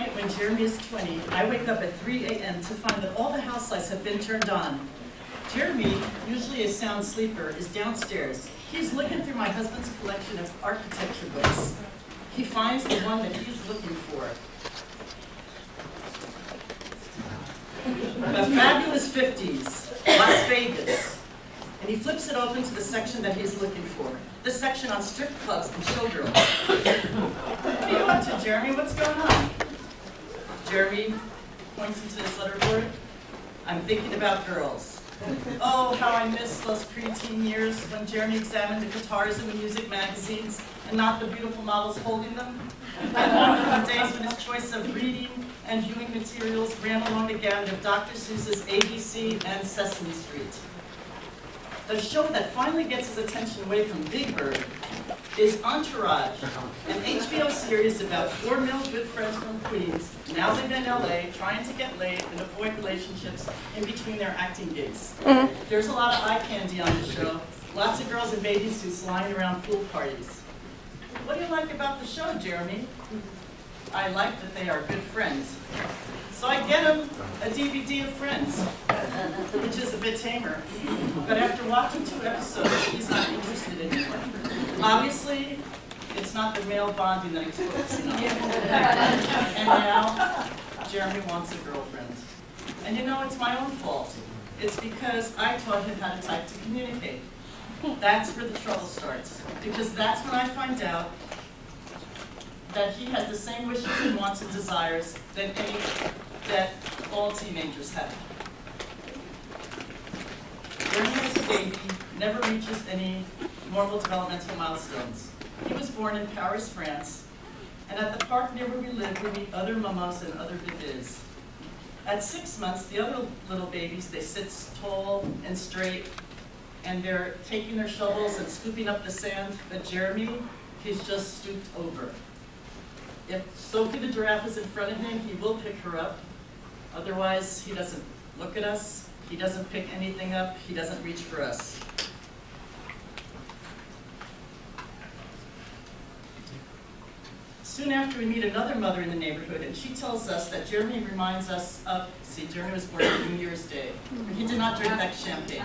night when Jeremy is 20, I wake up at 3 a.m. to find that all the house lights have been turned on. Jeremy, usually a sound sleeper, is downstairs. He's looking through my husband's collection of architecture books. He finds the one that he's looking for. The Fabulous 50s, Las Vegas. And he flips it open to the section that he's looking for. The section on strip clubs and showgirls. Hey, you up to, Jeremy? What's going on? Jeremy points into his letterboard. I'm thinking about girls. Oh, how I miss those preteen years when Jeremy examined the guitars in the music magazines and not the beautiful models holding them. I long for the days when his choice of reading and viewing materials ran along the gamut of Dr. Seuss's ABC and Sesame Street. The show that finally gets his attention away from Big Bird is Entourage, an HBO series about 4 male good friends from Queens, now live in LA, trying to get laid and avoid relationships in between their acting gigs. There's a lot of eye candy on the show, lots of girls in bathing suits lying around pool parties. What do you like about the show, Jeremy? I like that they are good friends. So I get him a DVD of Friends, which is a bit tamer. But after watching 2 episodes, he's not interested anymore. Obviously, it's not the male bonding that he's focusing on. And now, Jeremy wants a girlfriend. And you know, it's my own fault. It's because I taught him how to type to communicate. That's where the trouble starts. Because that's when I find out that he has the same wishes and wants and desires that all teenagers have. Jeremy as a baby never reaches any normal developmental milestones. He was born in Paris, France, and at the park near where we live, we meet other mamas and other bébés. At 6 months, the other little babies, they sit tall and straight, and they're taking their shovels and scooping up the sand, but Jeremy, he's just stooped over. If Sophie the giraffe is in front of him, he will pick her up. Otherwise, he doesn't look at us, he doesn't pick anything up, he doesn't reach for us. Soon after, we meet another mother in the neighborhood, and she tells us that Jeremy reminds us of, see, Jeremy was born on New Year's Day. He did not drink that champagne.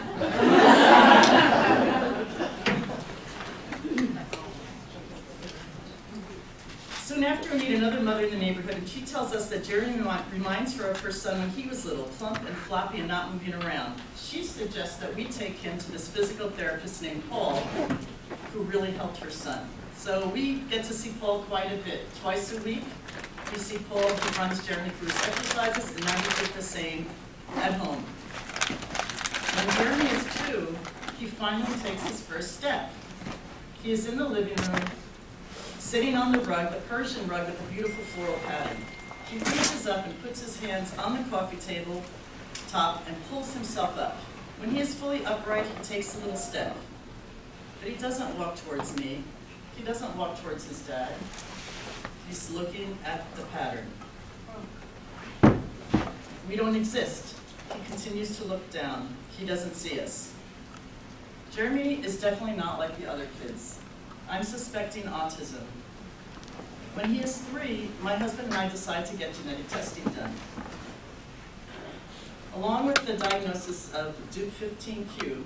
Soon after, we meet another mother in the neighborhood, and she tells us that Jeremy reminds her of her son when he was little, plump and floppy and not moving around. She suggests that we take him to this physical therapist named Paul, who really helped her son. So we get to see Paul quite a bit. Twice a week, we see Paul, who runs Jeremy through his exercises, and now we did the same at home. When Jeremy is 2, he finally takes his first step. He is in the living room, sitting on the rug, the Persian rug with a beautiful floral pattern. He reaches up and puts his hands on the coffee table top and pulls himself up. When he is fully upright, he takes a little step. But he doesn't walk towards me. He doesn't walk towards his dad. He's looking at the pattern. We don't exist. He continues to look down. He doesn't see us. Jeremy is definitely not like the other kids. I'm suspecting autism. When he is 3, my husband and I decide to get genetic testing done. Along with the diagnosis of Duke 15q,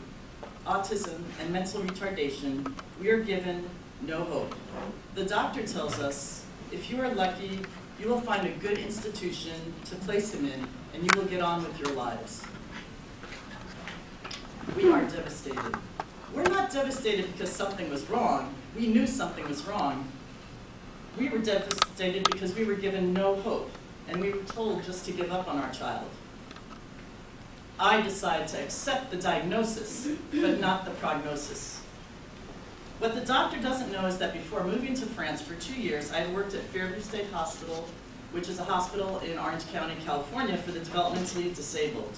autism, and mental retardation, we are given no hope. The doctor tells us, if you are lucky, you will find a good institution to place him in, and you will get on with your lives. We are devastated. We're not devastated because something was wrong. We knew something was wrong. We were devastated because we were given no hope, and we were told just to give up on our child. I decided to accept the diagnosis, but not the prognosis. What the doctor doesn't know is that before moving to France for 2 years, I had worked at Fairview State Hospital, which is a hospital in Orange County, California, for the developmentally disabled.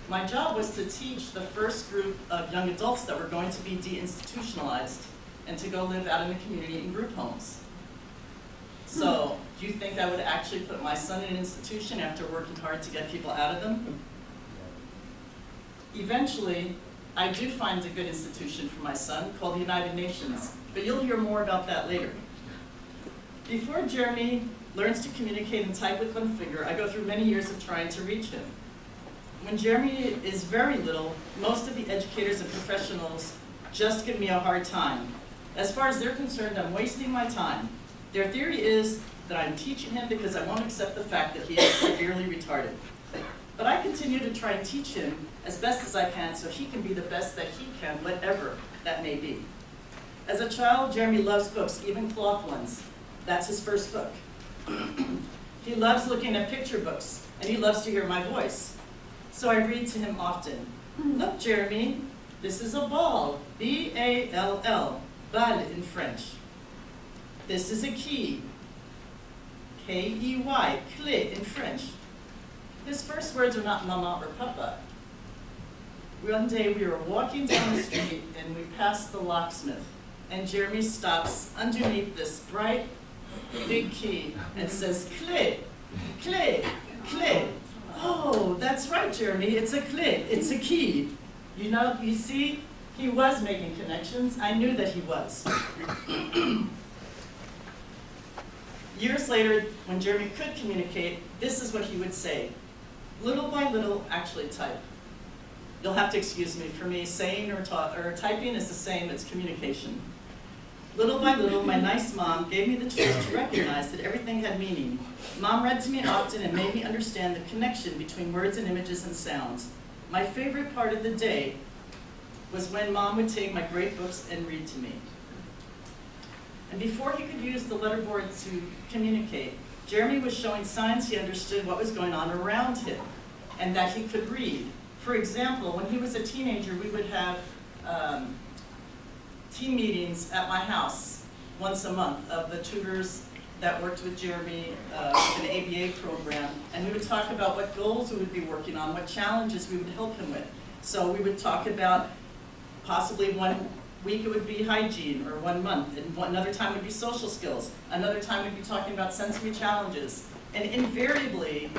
My job was to teach the first group of young adults that were going to be deinstitutionalized and to go live out in the community in group homes. So, do you think I would actually put my son in an institution after working hard to get people out of them? Eventually, I do find a good institution for my son called the United Nations, but you'll hear more about that later. Before Jeremy learns to communicate and type with one finger. I go through many years of trying to reach him. When Jeremy is very little, most of the educators and professionals just give me a hard time. As far as they're concerned, I'm wasting my time. Their theory is that I'm teaching him because I won't accept the fact that he is severely retarded. But I continue to try and teach him as best as I can so he can be the best that he can, whatever that may be. As a child, Jeremy loves books, even cloth ones. That's his first book. He loves looking at picture books, and he loves to hear my voice. So I read to him often. Look, Jeremy, this is a ball, B-A-L-L, balle in French. This is a key, K-E-Y, clé in French. His first words are not mama or papa. One day we were walking down the street and we passed the locksmith, and Jeremy stops underneath this bright, big key and says, clé, clé, clé. Oh, that's right, Jeremy, it's a clé, it's a key. You know, you see, he was making connections. I knew that he was. Years later, when Jeremy could communicate, this is what he would say. Little by little, actually type. You'll have to excuse me. For me, saying or typing is the same as communication. Little by little, my nice mom gave me the tools to recognize that everything had meaning. Mom read to me often and made me understand the connection between words and images and sounds. My favorite part of the day was when Mom would take my great books and read to me. And before he could use the letterboard to communicate, Jeremy was showing signs he understood what was going on around him and that he could read. For example, when he was a teenager, we would have team meetings at my house once a month of the tutors that worked with Jeremy with an ABA program, and we would talk about what goals we would be working on, what challenges we would help him with. So we would talk about possibly 1 week it would be hygiene, or 1 month, and another time would be social skills, another time we'd be talking about sensory challenges. And invariably,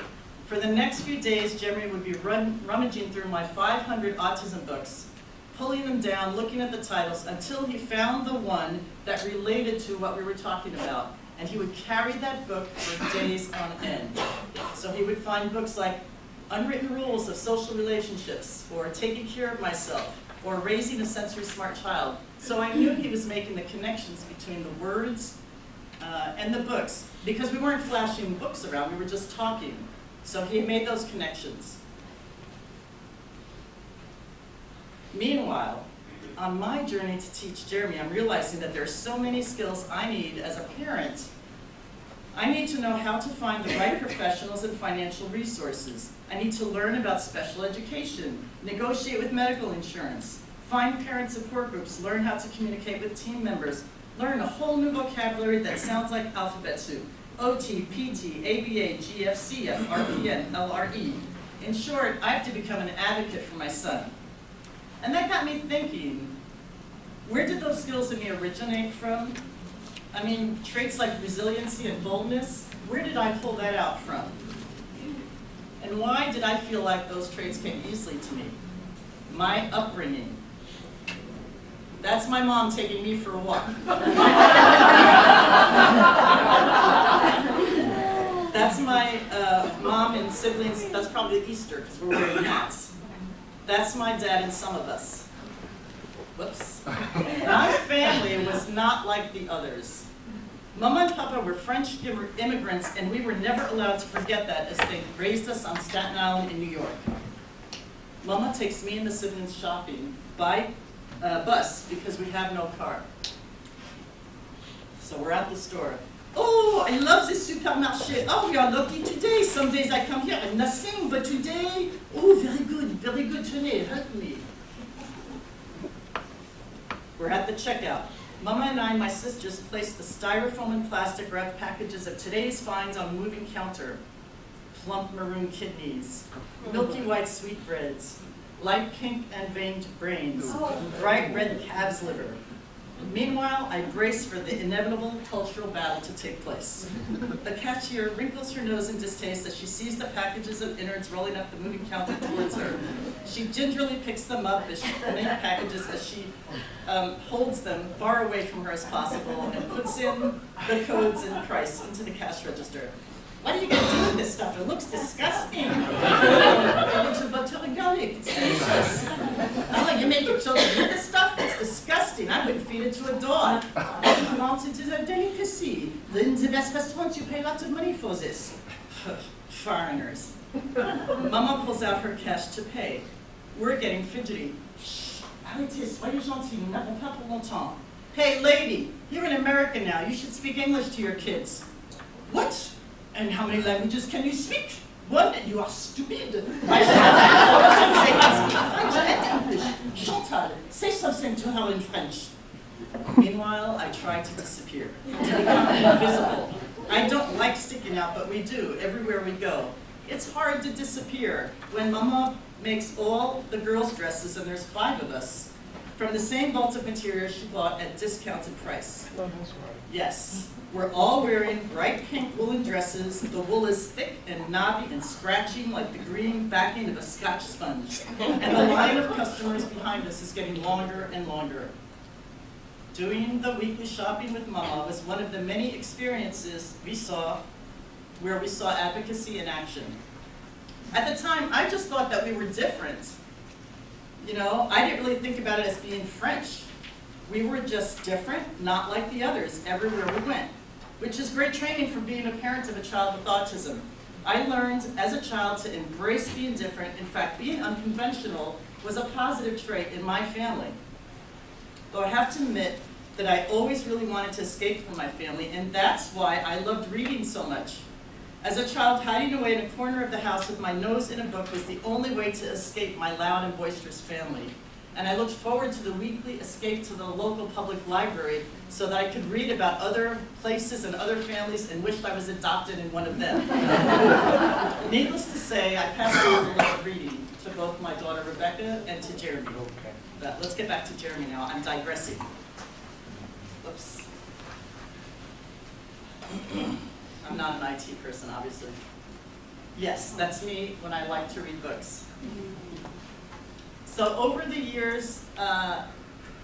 for the next few days, Jeremy would be rummaging through my 500 autism books, pulling them down, looking at the titles, until he found the one that related to what we were talking about. And he would carry that book for days on end. So he would find books like Unwritten Rules of Social Relationships, or Taking Care of Myself, or Raising a Sensory Smart Child. So I knew he was making the connections between the words and the books, because we weren't flashing books around, we were just talking. So he made those connections. Meanwhile, on my journey to teach Jeremy, I'm realizing that there are so many skills I need as a parent. I need to know how to find the right professionals and financial resources. I need to learn about special education, negotiate with medical insurance, find parent support groups, learn how to communicate with team members, learn a whole new vocabulary that sounds like alphabet soup. OT, PT, ABA, GFCF, RPN, LRE. In short, I have to become an advocate for my son. And that got me thinking, where did those skills in me originate from? I mean, traits like resiliency and boldness, where did I pull that out from? And why did I feel like those traits came easily to me? My upbringing. That's my mom taking me for a walk. That's my mom and siblings, that's probably Easter, because we're wearing hats. That's my dad and some of us. Whoops. My family was not like the others. Mama and Papa were French immigrants, and we were never allowed to forget that as they raised us on Staten Island in New York. Mama takes me and the siblings shopping by bus because we have no car. So we're at the store. Oh, I love this supermarché. Oh, we are lucky today. Some days I come here and nothing, but today, oh, very good, tenez, help me. We're at the checkout. Mama and I, my sisters, placed the styrofoam and plastic wrapped packages of today's finds on the moving counter. Plump maroon kidneys, milky white sweetbreads, light pink and veined brains, bright red calf's liver. Meanwhile, I brace for the inevitable cultural battle to take place. The cashier wrinkles her nose in distaste as she sees the packages of innards rolling up the moving counter towards her. She gingerly picks them up as many packages as she holds them far away from her as possible and puts in the codes and price into the cash register. What are you going to do with this stuff? It looks disgusting. Oh, you make your children eat this stuff? It's disgusting. I wouldn't feed it to a dog. It is a delicacy. In the best restaurants, you pay lots of money for this. Foreigners. Mama pulls out her cash to pay. We're getting fidgety. Shh, arrêtez, soyez gentil, nous n'avons pas pour longtemps. Hey, lady, you're in America now. You should speak English to your kids. What? And how many languages can you speak? One, you are stupid. Why should I speak French and English? Chantal, say something to her in French. Meanwhile, I try to disappear, to become invisible. I don't like sticking out, but we do, everywhere we go. It's hard to disappear when Mama makes all the girls' dresses, and there's 5 of us, from the same bolt of material she bought at discounted price. Yes. We're all wearing bright pink woolen dresses. The wool is thick and knobby and scratchy like the green backing of a Scotch sponge. And the line of customers behind us is getting longer and longer. Doing the weekly shopping with Mama was one of the many experiences where we saw advocacy in action. At the time, I just thought that we were different. You know, I didn't really think about it as being French. We were just different, not like the others, everywhere we went. Which is great training for being a parent of a child with autism. I learned as a child to embrace being different. In fact, being unconventional was a positive trait in my family. Though I have to admit that I always really wanted to escape from my family, and that's why I loved reading so much. As a child, hiding away in a corner of the house with my nose in a book was the only way to escape my loud and boisterous family. And I looked forward to the weekly escape to the local public library so that I could read about other places and other families and wished I was adopted in one of them. Needless to say, I passed on the love of reading to both my daughter Rebecca and to Jeremy. But let's get back to Jeremy now. I'm digressing. Oops. I'm not an IT person, obviously. Yes, that's me when I like to read books. So over the years,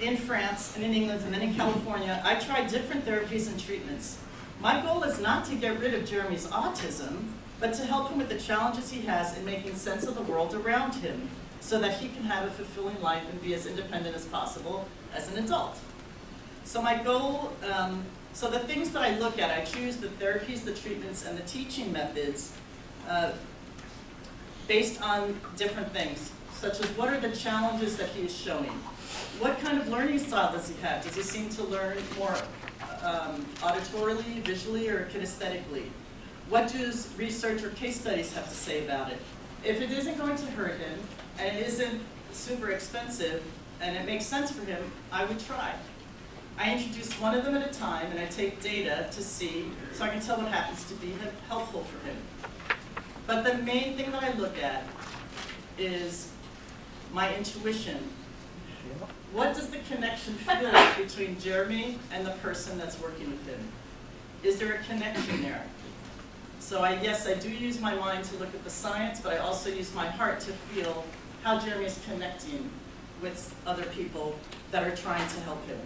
in France and in England and then in California, I tried different therapies and treatments. My goal is not to get rid of Jeremy's autism, but to help him with the challenges he has in making sense of the world around him so that he can have a fulfilling life and be as independent as possible as an adult. So my goal, so the things that I look at, I choose the therapies, the treatments, and the teaching methods based on different things, such as what are the challenges that he is showing? What kind of learning style does he have? Does he seem to learn more auditorily, visually, or kinesthetically? What does research or case studies have to say about it? If it isn't going to hurt him, and it isn't super expensive, and it makes sense for him, I would try. I introduce one of them at a time, and I take data to see, so I can tell what happens to be helpful for him. But the main thing that I look at is my intuition. What does the connection feel between Jeremy and the person that's working with him? Is there a connection there? So yes, I do use my mind to look at the science, but I also use my heart to feel how Jeremy is connecting with other people that are trying to help him.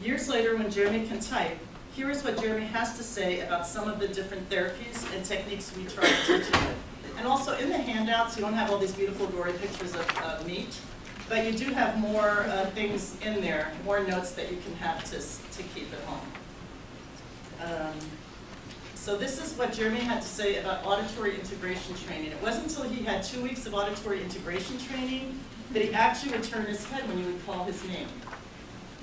Years later, when Jeremy can type, here is what Jeremy has to say about some of the different therapies and techniques we try to teach him with. And also in the handouts, you don't have all these beautiful gory pictures of meat, but you do have more things in there, more notes that you can have to keep at home. So this is what Jeremy had to say about auditory integration training. It wasn't until he had 2 weeks of auditory integration training that he actually would turn his head when you would call his name.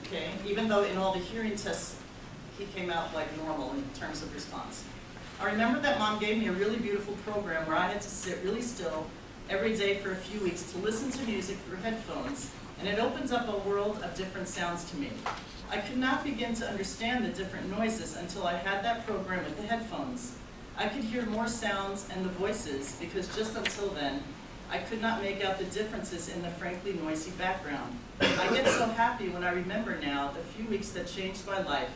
Okay? Even though in all the hearing tests, he came out like normal in terms of response. I remember that Mom gave me a really beautiful program where I had to sit really still every day for a few weeks to listen to music through headphones, and it opens up a world of different sounds to me. I could not begin to understand the different noises until I had that program with the headphones. I could hear more sounds and the voices because just until then, I could not make out the differences in the frankly noisy background. I get so happy when I remember now the few weeks that changed my life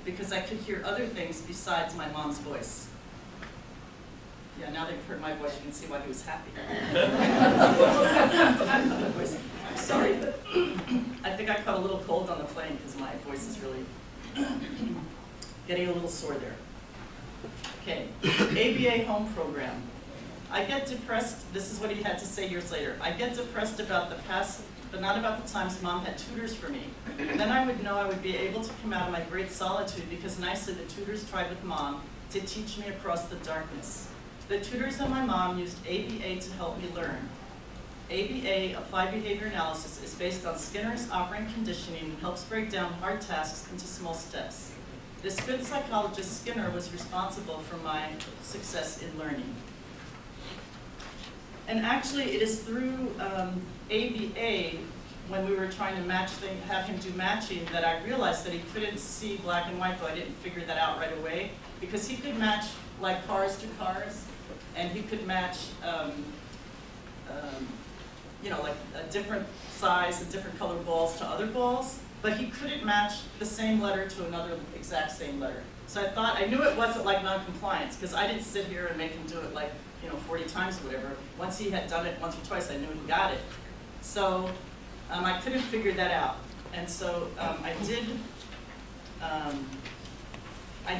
because I could hear other things besides my mom's voice. Yeah, now they've heard my voice, you can see why he was happy. I'm sorry, but I think I caught a little cold on the plane because my voice is really getting a little sore there. Okay, ABA home program. I get depressed, this is what he had to say years later. I get depressed about the past, but not about the times Mom had tutors for me. Then I would know I would be able to come out of my great solitude because nicely the tutors tried with Mom to teach me across the darkness. The tutors and my mom used ABA to help me learn. ABA, Applied Behavior Analysis, is based on Skinner's operant conditioning and helps break down hard tasks into small steps. This good psychologist, Skinner, was responsible for my success in learning. And actually, it is through ABA, when we were trying to have him do matching, that I realized that he couldn't see black and white, but I didn't figure that out right away, because he could match like cars to cars, and he could match, you know, like a different size and different color balls to other balls, but he couldn't match the same letter to another exact same letter. So I thought, I knew it wasn't like non-compliance, because I didn't sit here and make him do it like, 40 times or whatever. Once he had done it once or twice, I knew he got it. So I couldn't figure that out. And so I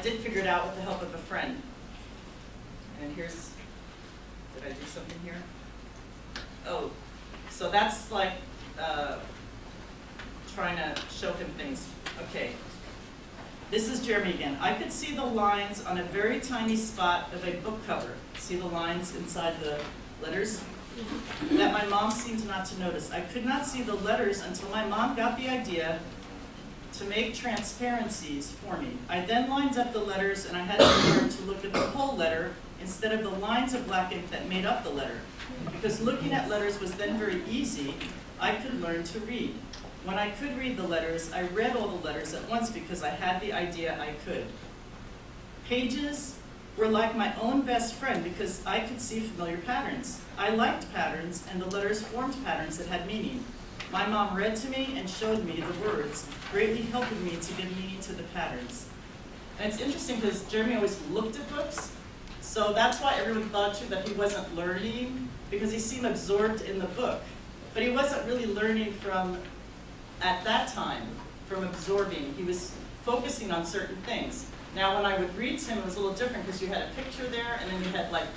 did figure it out with the help of a friend. And here's, did I do something here? Oh, so that's like trying to show him things. Okay, this is Jeremy again. I could see the lines on a very tiny spot of a book cover. See the lines inside the letters? That my mom seemed not to notice. I could not see the letters until my mom got the idea to make transparencies for me. I then lined up the letters and I had to learn to look at the whole letter instead of the lines of black ink that made up the letter. Because looking at letters was then very easy, I could learn to read. When I could read the letters, I read all the letters at once because I had the idea I could. Pages were like my own best friend because I could see familiar patterns. I liked patterns, and the letters formed patterns that had meaning. My mom read to me and showed me the words, greatly helping me to give meaning to the patterns. And it's interesting because Jeremy always looked at books, so that's why everyone thought too that he wasn't learning, because he seemed absorbed in the book. But he wasn't really learning from, at that time, from absorbing. He was focusing on certain things. Now when I would read to him, it was a little different because you had a picture there and then you had like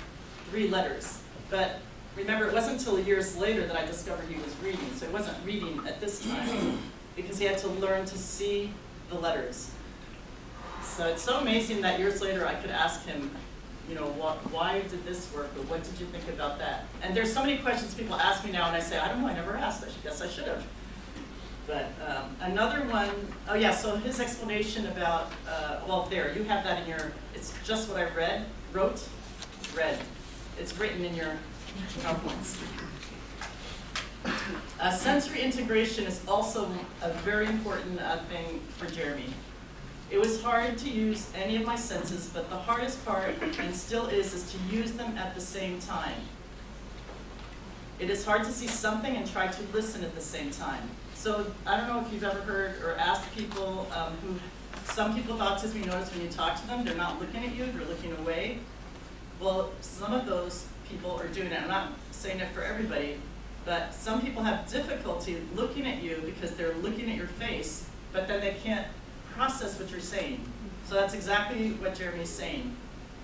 3 letters. But remember, it wasn't until years later that I discovered he was reading. So he wasn't reading at this time because he had to learn to see the letters. So it's so amazing that years later I could ask him, why did this work, or what did you think about that? And there's so many questions people ask me now and I say, I don't know, I never asked. I guess I should have. But another one, oh yeah, so his explanation about, well there, you have that in your, it's just what I read. It's written in your PowerPoints. Sensory integration is also a very important thing for Jeremy. It was hard to use any of my senses, but the hardest part, and still is to use them at the same time. It is hard to see something and try to listen at the same time. So I don't know if you've ever heard or asked people some people with autism, you notice when you talk to them, they're not looking at you, they're looking away. Well, some of those people are doing it. I'm not saying it for everybody, but some people have difficulty looking at you because they're looking at your face, but then they can't process what you're saying. So that's exactly what Jeremy's saying.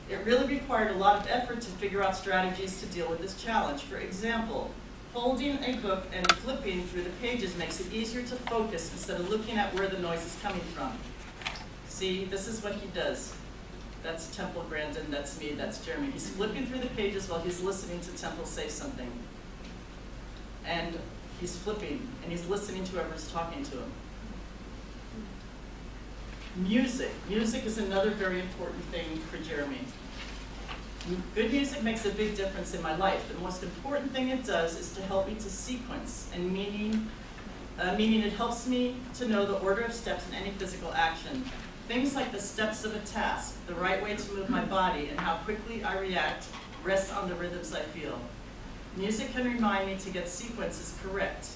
It really required a lot of effort to figure out strategies to deal with this challenge. For example, holding a book and flipping through the pages makes it easier to focus instead of looking at where the noise is coming from. See, this is what he does. That's Temple Grandin, that's me, that's Jeremy. He's flipping through the pages while he's listening to Temple say something. And he's flipping, and he's listening to whoever's talking to him. Music. Music is another very important thing for Jeremy. Good music makes a big difference in my life. The most important thing it does is to help me to sequence, and meaning it helps me to know the order of steps in any physical action. Things like the steps of a task, the right way to move my body, and how quickly I react rest on the rhythms I feel. Music can remind me to get sequences correct.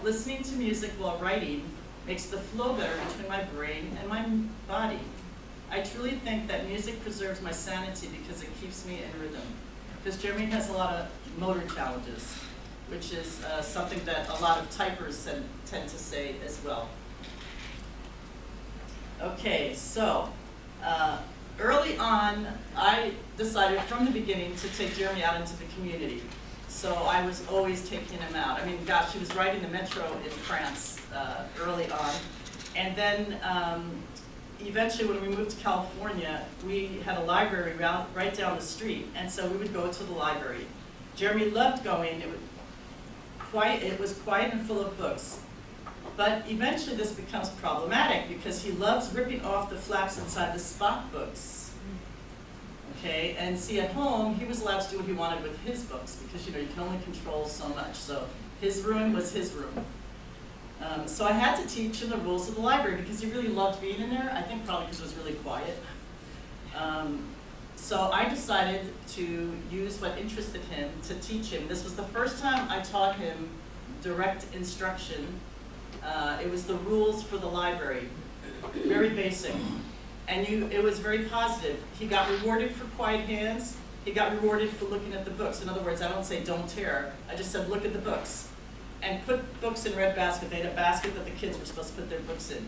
Listening to music while writing makes the flow better between my brain and my body. I truly think that music preserves my sanity because it keeps me in rhythm. Because Jeremy has a lot of motor challenges, which is something that a lot of typers tend to say as well. Okay, so early on, I decided from the beginning to take Jeremy out into the community. So I was always taking him out. I mean, gosh, he was riding the metro in France early on. And then eventually when we moved to California, we had a library right down the street. And so we would go to the library. Jeremy loved going. It was quiet and full of books. But eventually this becomes problematic because he loves ripping off the flaps inside the spot books. Okay, and see, at home, he was allowed to do what he wanted with his books because, you know, you can only control so much. So his room was his room. So I had to teach him the rules of the library because he really loved being in there. I think probably because it was really quiet. So I decided to use what interested him to teach him. This was the first time I taught him direct instruction. It was the rules for the library, very basic. And it was very positive. He got rewarded for quiet hands. He got rewarded for looking at the books. In other words, I don't say don't tear. I just said look at the books. And put books in red basket. They had a basket that the kids were supposed to put their books in.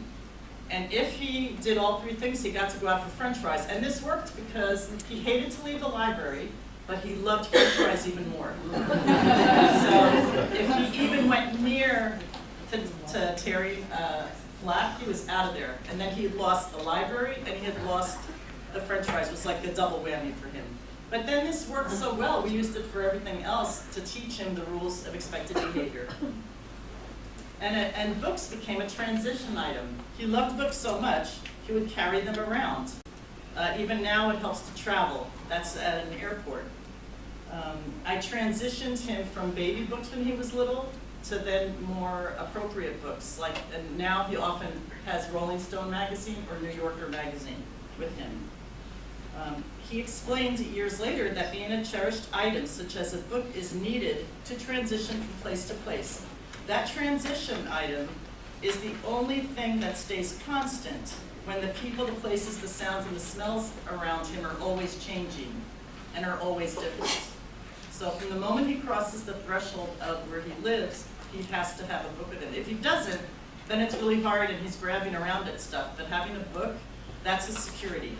And if he did all three things, he got to go out for French fries. And this worked because he hated to leave the library, but he loved French fries even more. So if he even went near to tearing flap, he was out of there. And then he had lost the library and he had lost the French fries. It was like a double whammy for him. But then this worked so well, we used it for everything else to teach him the rules of expected behavior. And books became a transition item. He loved books so much, he would carry them around. Even now it helps to travel. That's at an airport. I transitioned him from baby books when he was little to then more appropriate books. And now he often has Rolling Stone magazine or New Yorker magazine with him. He explained years later that being a cherished item, such as a book, is needed to transition from place to place. That transition item is the only thing that stays constant when the people, the places, the sounds, and the smells around him are always changing and are always different. So from the moment he crosses the threshold of where he lives, he has to have a book with him. If he doesn't, then it's really hard and he's grabbing around at stuff. But having a book, that's his security.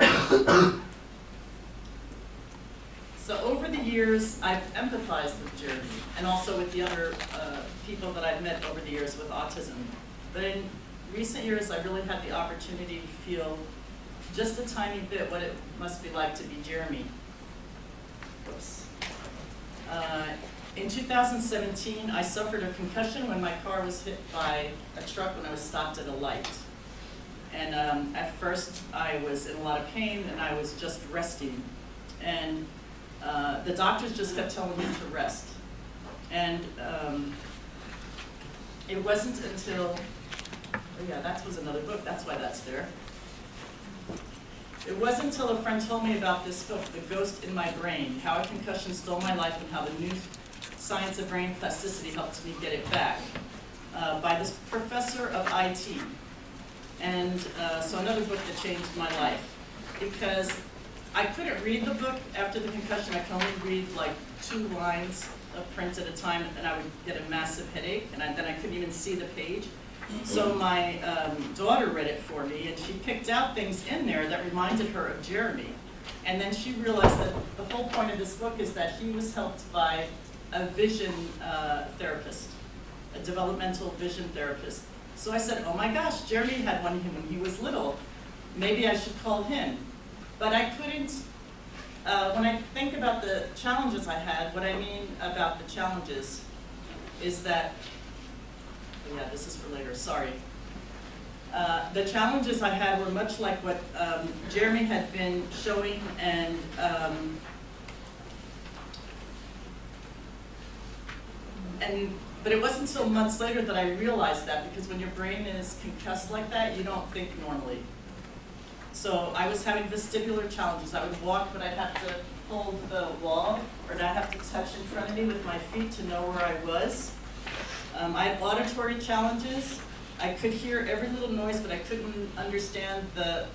So over the years, I've empathized with Jeremy and also with the other people that I've met over the years with autism. But in recent years, I really had the opportunity to feel just a tiny bit what it must be like to be Jeremy. Whoops. In 2017, I suffered a concussion when my car was hit by a truck when I was stopped at a light. And at first, I was in a lot of pain and I was just resting. And the doctors just kept telling me to rest. And it wasn't until, oh yeah, that was another book, that's why that's there. It wasn't until a friend told me about this book, The Ghost in My Brain, How a Concussion Stole My Life and How the New Science of Brain Plasticity helped me get it back, by this professor of IT. And so another book that changed my life, because I couldn't read the book after the concussion. I could only read like 2 lines of print at a time, and I would get a massive headache, and then I couldn't even see the page. So my daughter read it for me, and she picked out things in there that reminded her of Jeremy. And then she realized that the whole point of this book is that he was helped by a vision therapist, a developmental vision therapist. So I said, oh my gosh, Jeremy had one when he was little. Maybe I should call him. But I couldn't, when I think about the challenges I had, what I mean about the challenges is that, oh yeah, this is for later, sorry. The challenges I had were much like what Jeremy had been showing, and but it wasn't until months later that I realized that, because when your brain is concussed like that, you don't think normally. So I was having vestibular challenges. I would walk, but I'd have to hold the wall or not have to touch in front of me with my feet to know where I was. I had auditory challenges. I could hear every little noise, but I couldn't understand the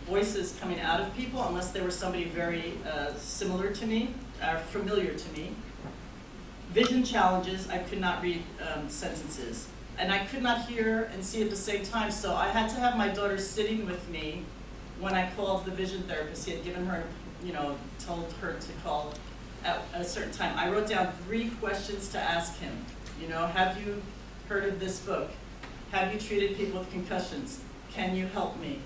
voices coming out of people unless they were somebody very similar to me, familiar to me. Vision challenges, I could not read sentences. And I could not hear and see at the same time, so I had to have my daughter sitting with me when I called the vision therapist. He had given her, told her to call at a certain time. I wrote down 3 questions to ask him. Have you heard of this book? Have you treated people with concussions? Can you help me?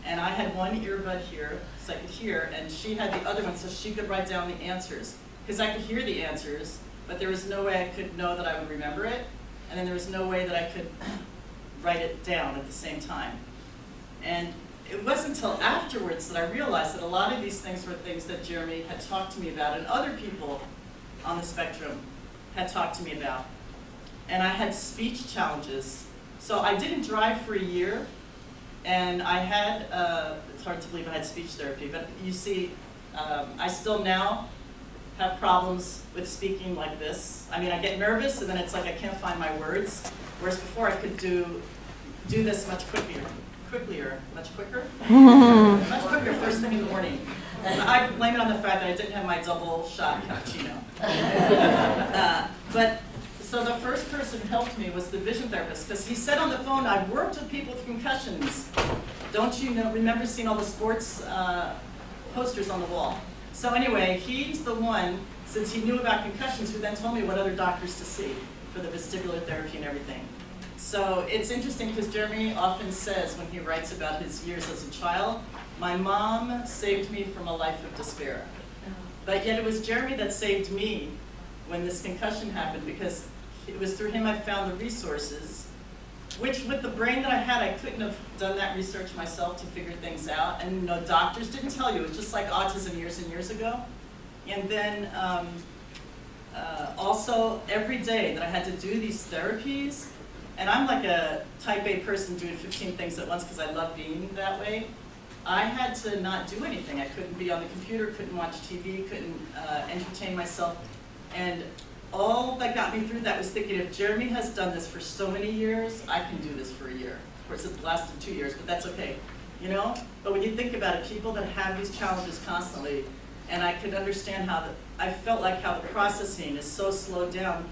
And I had one earbud here, so I could hear, and she had the other one, so she could write down the answers. Because I could hear the answers, but there was no way I could know that I would remember it, and then there was no way that I could write it down at the same time. And it wasn't until afterwards that I realized that a lot of these things were things that Jeremy had talked to me about, and other people on the spectrum had talked to me about. And I had speech challenges. So I didn't drive for a year, and I had, it's hard to believe I had speech therapy, but you see, I still now have problems with speaking like this. I mean, I get nervous, and then it's like I can't find my words, whereas before I could do this much quicker, much quicker first thing in the morning. And I blame it on the fact that I didn't have my double shot cappuccino. So the first person who helped me was the vision therapist, because he said on the phone, I've worked with people with concussions. Don't you remember seeing all the sports posters on the wall? So anyway, he's the one, since he knew about concussions, who then told me what other doctors to see for the vestibular therapy and everything. So it's interesting because Jeremy often says when he writes about his years as a child, my mom saved me from a life of despair. But yet it was Jeremy that saved me when this concussion happened, because it was through him I found the resources, which with the brain that I had, I couldn't have done that research myself to figure things out. And doctors didn't tell you. It was just like autism years and years ago. And then also every day that I had to do these therapies, and I'm like a type A person doing 15 things at once because I love being that way, I had to not do anything. I couldn't be on the computer, couldn't watch TV, couldn't entertain myself. And all that got me through that was thinking, if Jeremy has done this for so many years, I can do this for a year. Of course, it's lasted 2 years, but that's okay, But when you think about it, people that have these challenges constantly, and I could understand I felt like how the processing is so slowed down.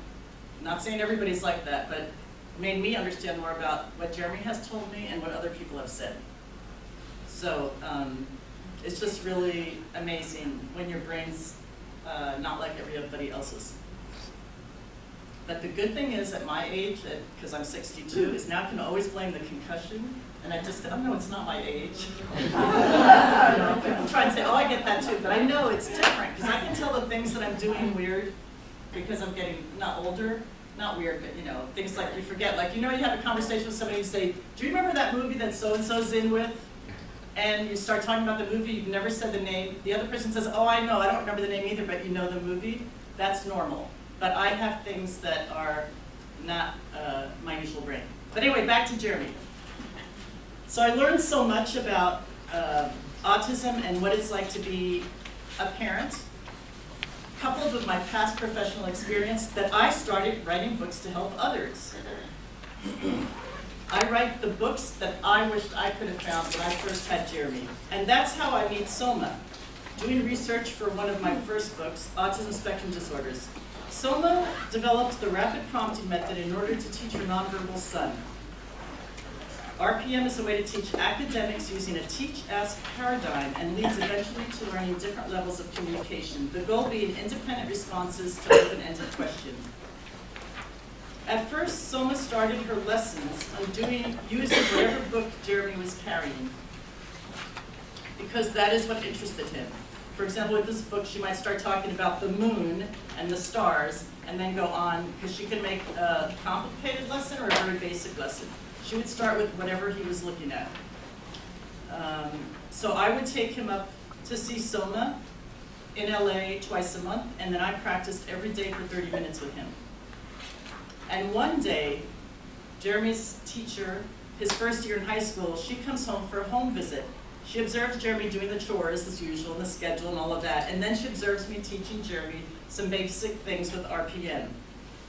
Not saying everybody's like that, but it made me understand more about what Jeremy has told me and what other people have said. So it's just really amazing when your brain's not like everybody else's. But the good thing is, at my age, because I'm 62, is now I can always blame the concussion. And I just, no, it's not my age. People try and say, oh, I get that too. But I know it's different, because I can tell the things that I'm doing weird because I'm getting, not older, not weird, but things like you forget. Like, you have a conversation with somebody and you say, do you remember that movie that so-and-so's in with? And you start talking about the movie, you've never said the name. The other person says, oh, I know, I don't remember the name either, but you know the movie. That's normal. But I have things that are not my usual brain. But anyway, back to Jeremy. So I learned so much about autism and what it's like to be a parent, coupled with my past professional experience, that I started writing books to help others. I write the books that I wished I could have found when I first had Jeremy. And that's how I meet Soma, doing research for one of my first books, Autism Spectrum Disorders. Soma developed the rapid prompting method in order to teach her nonverbal son. RPM is a way to teach academics using a teach-ask paradigm and leads eventually to learning different levels of communication, the goal being independent responses to open-ended questions. At first, Soma started her lessons on using whatever book Jeremy was carrying, because that is what interested him. For example, with this book, she might start talking about the moon and the stars, and then go on, because she could make a complicated lesson or a very basic lesson. She would start with whatever he was looking at. So I would take him up to see Soma in LA twice a month, and then I practiced every day for 30 minutes with him. And one day, Jeremy's teacher, his first year in high school, she comes home for a home visit. She observes Jeremy doing the chores as usual, and the schedule and all of that, and then she observes me teaching Jeremy some basic things with RPM.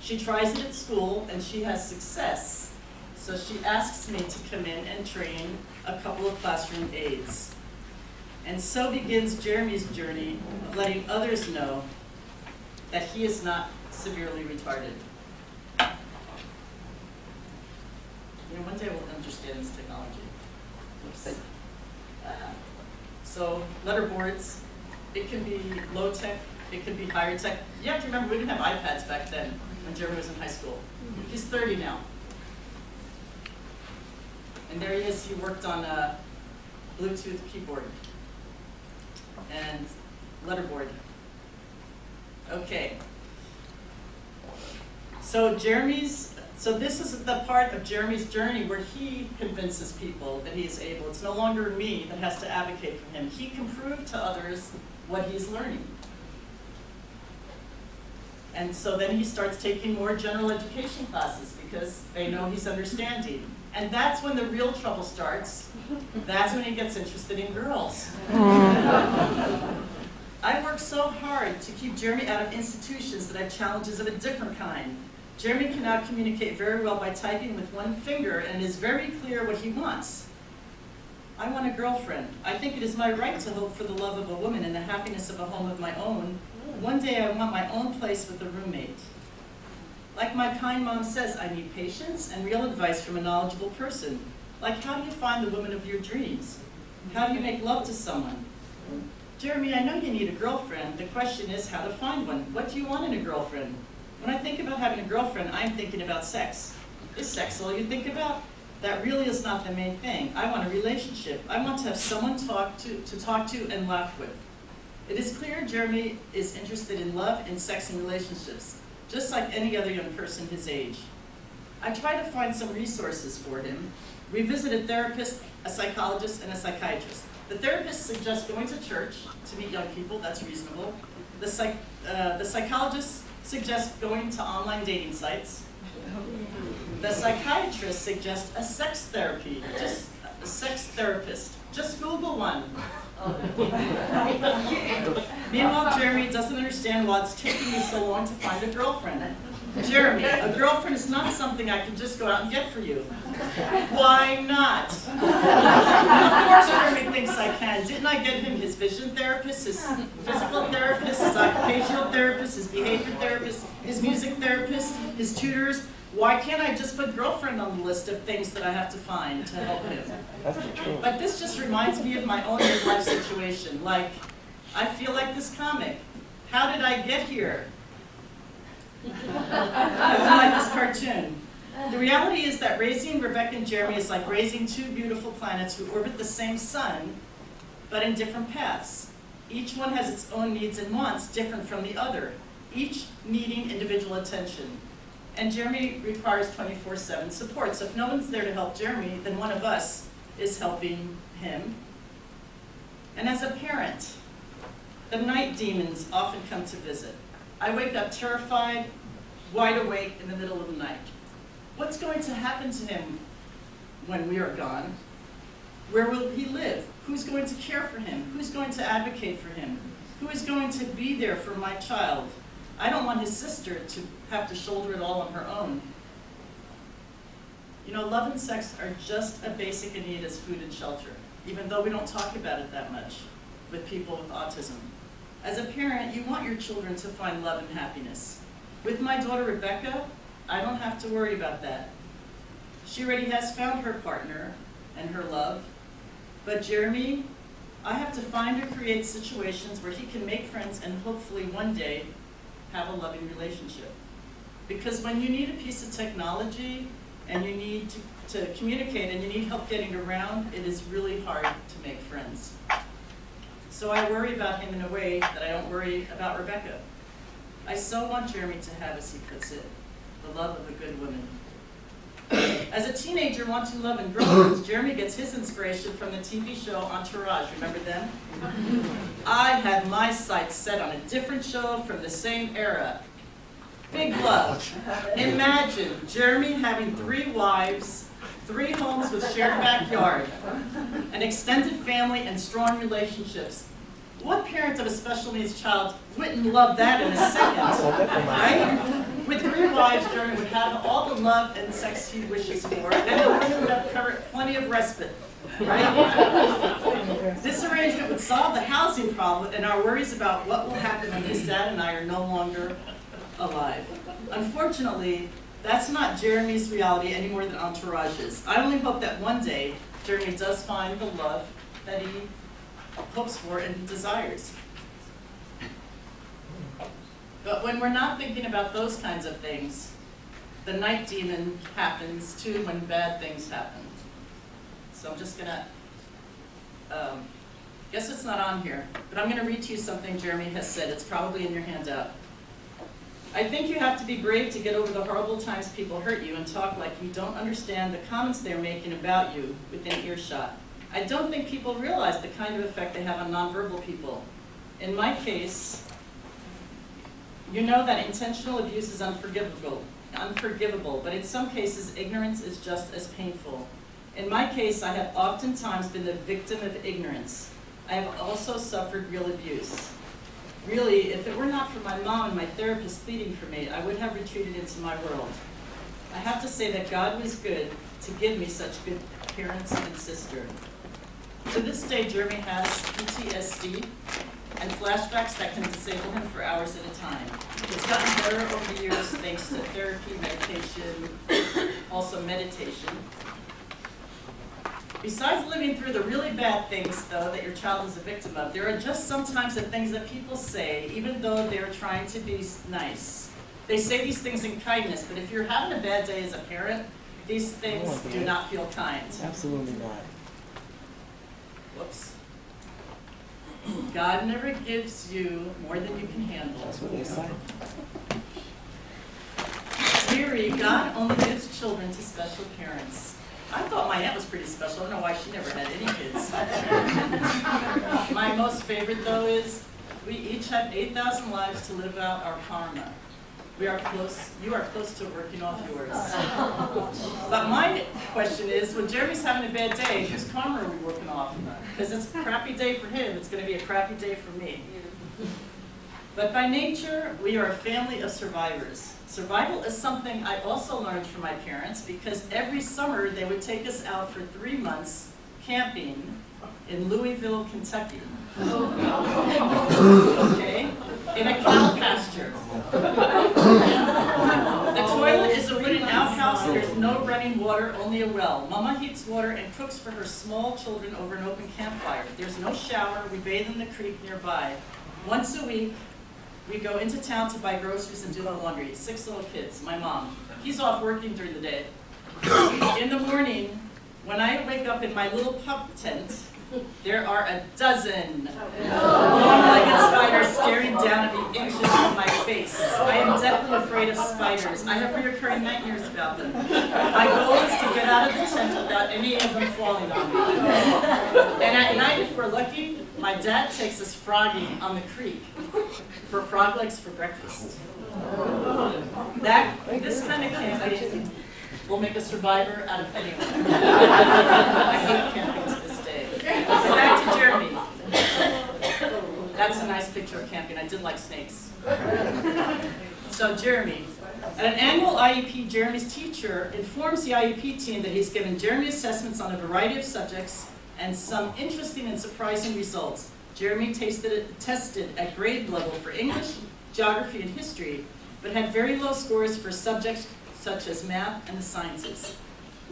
She tries it at school, and she has success. So she asks me to come in and train a couple of classroom aides. And so begins Jeremy's journey of letting others know that he is not severely retarded. You know, one day we'll understand this technology. Oops. So letterboards, it can be low tech, it can be higher tech. You have to remember, we didn't have iPads back then when Jeremy was in high school. He's 30 now. And there he is, he worked on a Bluetooth keyboard and letterboard. Okay. So this is the part of Jeremy's journey where he convinces people that he is able. It's no longer me that has to advocate for him. He can prove to others what he's learning. And so then he starts taking more general education classes because they know he's understanding. And that's when the real trouble starts. That's when he gets interested in girls. I work so hard to keep Jeremy out of institutions that have challenges of a different kind. Jeremy can now communicate very well by typing with one finger and is very clear what he wants. I want a girlfriend. I think it is my right to hope for the love of a woman and the happiness of a home of my own. One day I want my own place with a roommate. Like my kind mom says, I need patience and real advice from a knowledgeable person. Like, how do you find the woman of your dreams? How do you make love to someone? Jeremy, I know you need a girlfriend. The question is how to find one. What do you want in a girlfriend? When I think about having a girlfriend, I'm thinking about sex. Is sex all you think about? That really is not the main thing. I want a relationship. I want to have someone to talk to and laugh with. It is clear Jeremy is interested in love and sex and relationships, just like any other young person his age. I try to find some resources for him. We visit a therapist, a psychologist, and a psychiatrist. The therapist suggests going to church to meet young people. That's reasonable. The psychologist suggests going to online dating sites. The psychiatrist suggests a sex therapy, just a sex therapist. Just Google one. Meanwhile, Jeremy doesn't understand why it's taking me so long to find a girlfriend. Jeremy, a girlfriend is not something I can just go out and get for you. Why not? Of course Jeremy thinks I can. Didn't I get him his vision therapist, his physical therapist, his occupational therapist, his behavior therapist, his music therapist, his tutors? Why can't I just put girlfriend on the list of things that I have to find to help him? But this just reminds me of my own midlife situation. Like, I feel like this comic. How did I get here? I feel like this cartoon. The reality is that raising Rebecca and Jeremy is like raising two beautiful planets who orbit the same sun, but in different paths. Each one has its own needs and wants, different from the other, each needing individual attention. And Jeremy requires 24/7 support. So if no one's there to help Jeremy, then one of us is helping him. And as a parent, the night demons often come to visit. I wake up terrified, wide awake in the middle of the night. What's going to happen to him when we are gone? Where will he live? Who's going to care for him? Who's going to advocate for him? Who is going to be there for my child? I don't want his sister to have to shoulder it all on her own. You know, love and sex are just a basic need as food and shelter, even though we don't talk about it that much with people with autism. As a parent, you want your children to find love and happiness. With my daughter Rebecca, I don't have to worry about that. She already has found her partner and her love. But Jeremy, I have to find or create situations where he can make friends and hopefully one day have a loving relationship. Because when you need a piece of technology and you need to communicate and you need help getting around, it is really hard to make friends. So I worry about him in a way that I don't worry about Rebecca. I so want Jeremy to have, as he puts it, the love of a good woman. As a teenager wanting love and girlfriends, Jeremy gets his inspiration from the TV show Entourage. Remember them? I had my sights set on a different show from the same era. Big love. Imagine Jeremy having 3 wives 3 homes with shared backyard, an extended family, and strong relationships. What parent of a special needs child wouldn't love that in a second, right? With 3 wives, Jeremy would have all the love and sex he wishes for, then he would have covered plenty of respite, right? This arrangement would solve the housing problem and our worries about what will happen when his dad and I are no longer alive. Unfortunately, that's not Jeremy's reality any more than Entourage's. I only hope that one day Jeremy does find the love that he hopes for and desires. But when we're not thinking about those kinds of things, the night demon happens too when bad things happen. So I'm just gonna, guess it's not on here, but I'm gonna read to you something Jeremy has said. It's probably in your handout. I think you have to be brave to get over the horrible times people hurt you and talk like you don't understand the comments they're making about you within earshot. I don't think people realize the kind of effect they have on nonverbal people. In my case, you know that intentional abuse is unforgivable, but in some cases, ignorance is just as painful. In my case, I have oftentimes been the victim of ignorance. I have also suffered real abuse. Really, if it were not for my mom and my therapist pleading for me, I would have retreated into my world. I have to say that God was good to give me such good parents and sister. To this day, Jeremy has PTSD and flashbacks that can disable him for hours at a time. It's gotten better over the years thanks to therapy, medication, also meditation. Besides living through the really bad things, though, that your child is a victim of, there are just sometimes the things that people say, even though they're trying to be nice. They say these things in kindness, but if you're having a bad day as a parent, these things do not feel kind. Absolutely not. Whoops. God never gives you more than you can handle. That's what they say. Theory, God only gives children to special parents. I thought my aunt was pretty special. I don't know why she never had any kids. My most favorite, though, is we each have 8,000 lives to live out our karma. You are close to working off yours. But my question is, when Jeremy's having a bad day, whose karma are we working off? Because it's a crappy day for him, it's going to be a crappy day for me. But by nature, we are a family of survivors. Survival is something I also learned from my parents because every summer they would take us out for 3 months camping in Louisville, Kentucky. Okay? In a cow pasture. The toilet is a wooden outhouse. There's no running water, only a well. Mama heats water and cooks for her small children over an open campfire. There's no shower. We bathe in the creek nearby. Once a week, we go into town to buy groceries and do the laundry. 6 little kids, my mom. He's off working during the day. In the morning, when I wake up in my little pup tent, there are a dozen long-legged spiders staring down at me inches from my face. I am deathly afraid of spiders. I have recurring nightmares about them. My goal is to get out of the tent without any of them falling on me. And at night, if we're lucky, my dad takes us frogging on the creek for frog legs for breakfast. This kind of camping will make a survivor out of anyone. I hate camping to this day. Back to Jeremy. That's a nice picture of camping. I did like snakes. So Jeremy, at an annual IEP, Jeremy's teacher informs the IEP team that he's given Jeremy assessments on a variety of subjects and some interesting and surprising results. Jeremy tested at grade level for English, geography, and history, but had very low scores for subjects such as math and the sciences.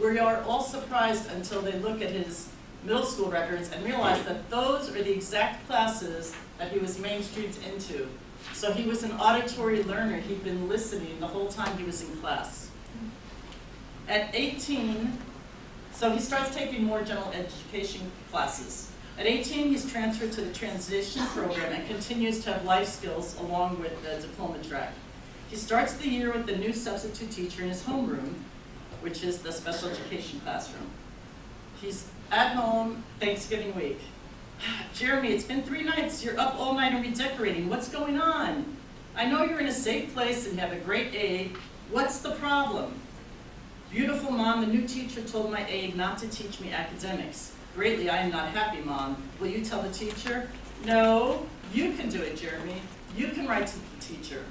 We are all surprised until they look at his middle school records and realize that those are the exact classes that he was mainstreamed into. So he was an auditory learner. He'd been listening the whole time he was in class. At 18, so he starts taking more general education classes. At 18, he's transferred to the transition program and continues to have life skills along with the diploma track. He starts the year with the new substitute teacher in his homeroom, which is the special education classroom. He's at home Thanksgiving week. Jeremy, it's been 3 nights. You're up all night and redecorating. What's going on? I know you're in a safe place and you have a great aide. What's the problem? Beautiful mom, the new teacher told my aide not to teach me academics. Greatly, I am not happy, Mom. Will you tell the teacher? No, you can do it, Jeremy. You can write to the teacher.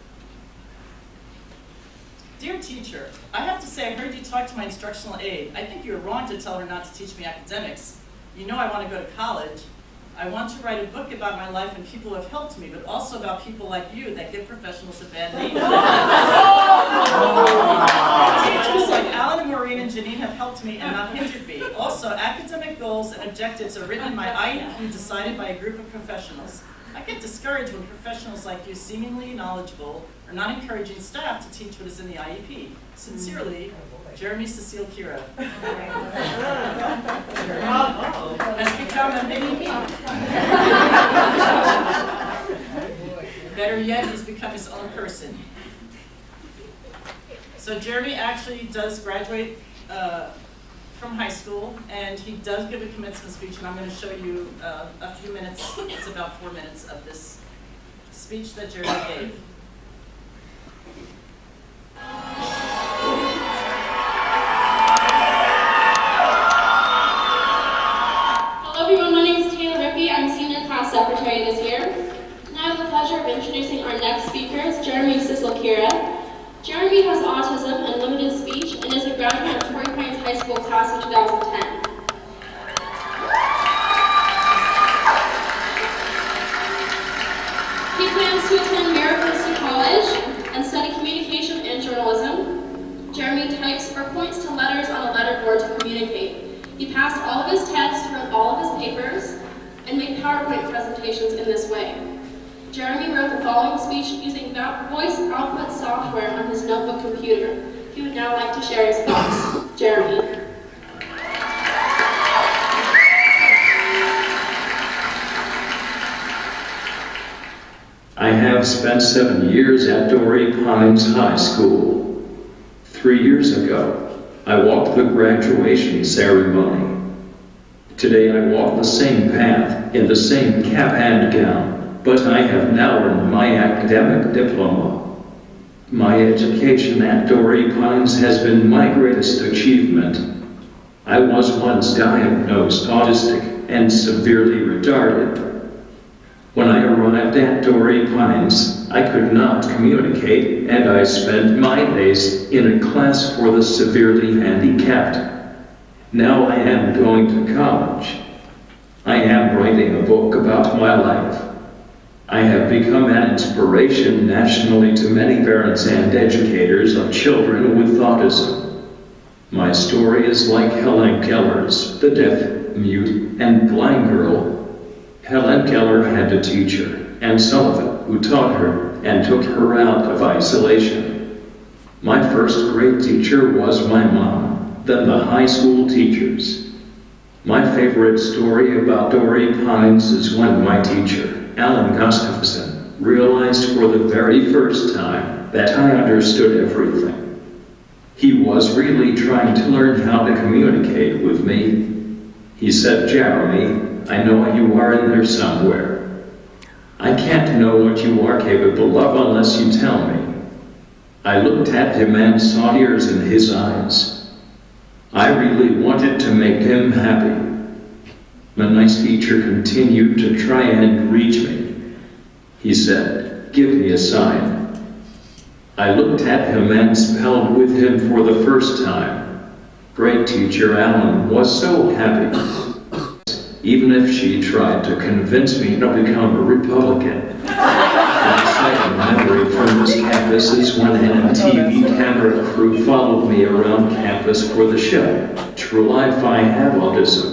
Dear teacher, I have to say I heard you talk to my instructional aide. I think you were wrong to tell her not to teach me academics. You know I want to go to college. I want to write a book about my life and people who have helped me, but also about people like you that give professionals a bad name. Teachers like Alan and Maureen and Janine have helped me and not hindered me. Also, academic goals and objectives are written in my IEP decided by a group of professionals. I get discouraged when professionals like you, seemingly knowledgeable, are not encouraging staff to teach what is in the IEP. Sincerely, Jeremy Sicile-Kira. Has become a mini-me. Better yet, he's become his own person. So Jeremy actually does graduate from high school, and he does give a commencement speech, and I'm going to show you a few minutes, it's about 4 minutes of this speech that Jeremy gave. Secretary this year. And I have the pleasure of introducing our next speaker, Jeremy Sicile-Kira. Jeremy has autism and limited speech and is a graduate of Torrey Pines High School class of 2010. He plans to attend Mariposa College and study communication and journalism. Jeremy types or points to letters on a letterboard to communicate. He passed all of his tests, wrote all of his papers, and made PowerPoint presentations in this way. Jeremy wrote the following speech using voice output software on his notebook computer. He would now like to share his thoughts. Jeremy. I have spent 7 years at Torrey Pines High School. 3 years ago, I walked the graduation ceremony. Today I walk the same path, in the same cap and gown, but I have now earned my academic diploma. My education at Torrey Pines has been my greatest achievement. I was once diagnosed autistic and severely retarded. When I arrived at Torrey Pines, I could not communicate, and I spent my days in a class for the severely handicapped. Now I am going to college. I am writing a book about my life. I have become an inspiration nationally to many parents and educators of children with autism. My story is like Helen Keller's, the deaf, mute, and blind girl. Helen Keller had a teacher, and Sullivan, who taught her and took her out of isolation. My first great teacher was my mom. Than the high school teachers. My favorite story about Torrey Pines is when my teacher, Alan Gustafson, realized for the very first time that I understood everything. He was really trying to learn how to communicate with me. He said, "Jeremy, I know you are in there somewhere. I can't know what you are capable of unless you tell me." I looked at him and saw tears in his eyes. I really wanted to make him happy. My nice teacher continued to try and reach me. He said, "Give me a sign." I looked at him and spelled with him for the first time. Great teacher Alan was so happy. Even if she tried to convince me to become a Republican. An exciting memory from this campus is when an TV camera crew followed me around campus for the show, True Life I Have Autism.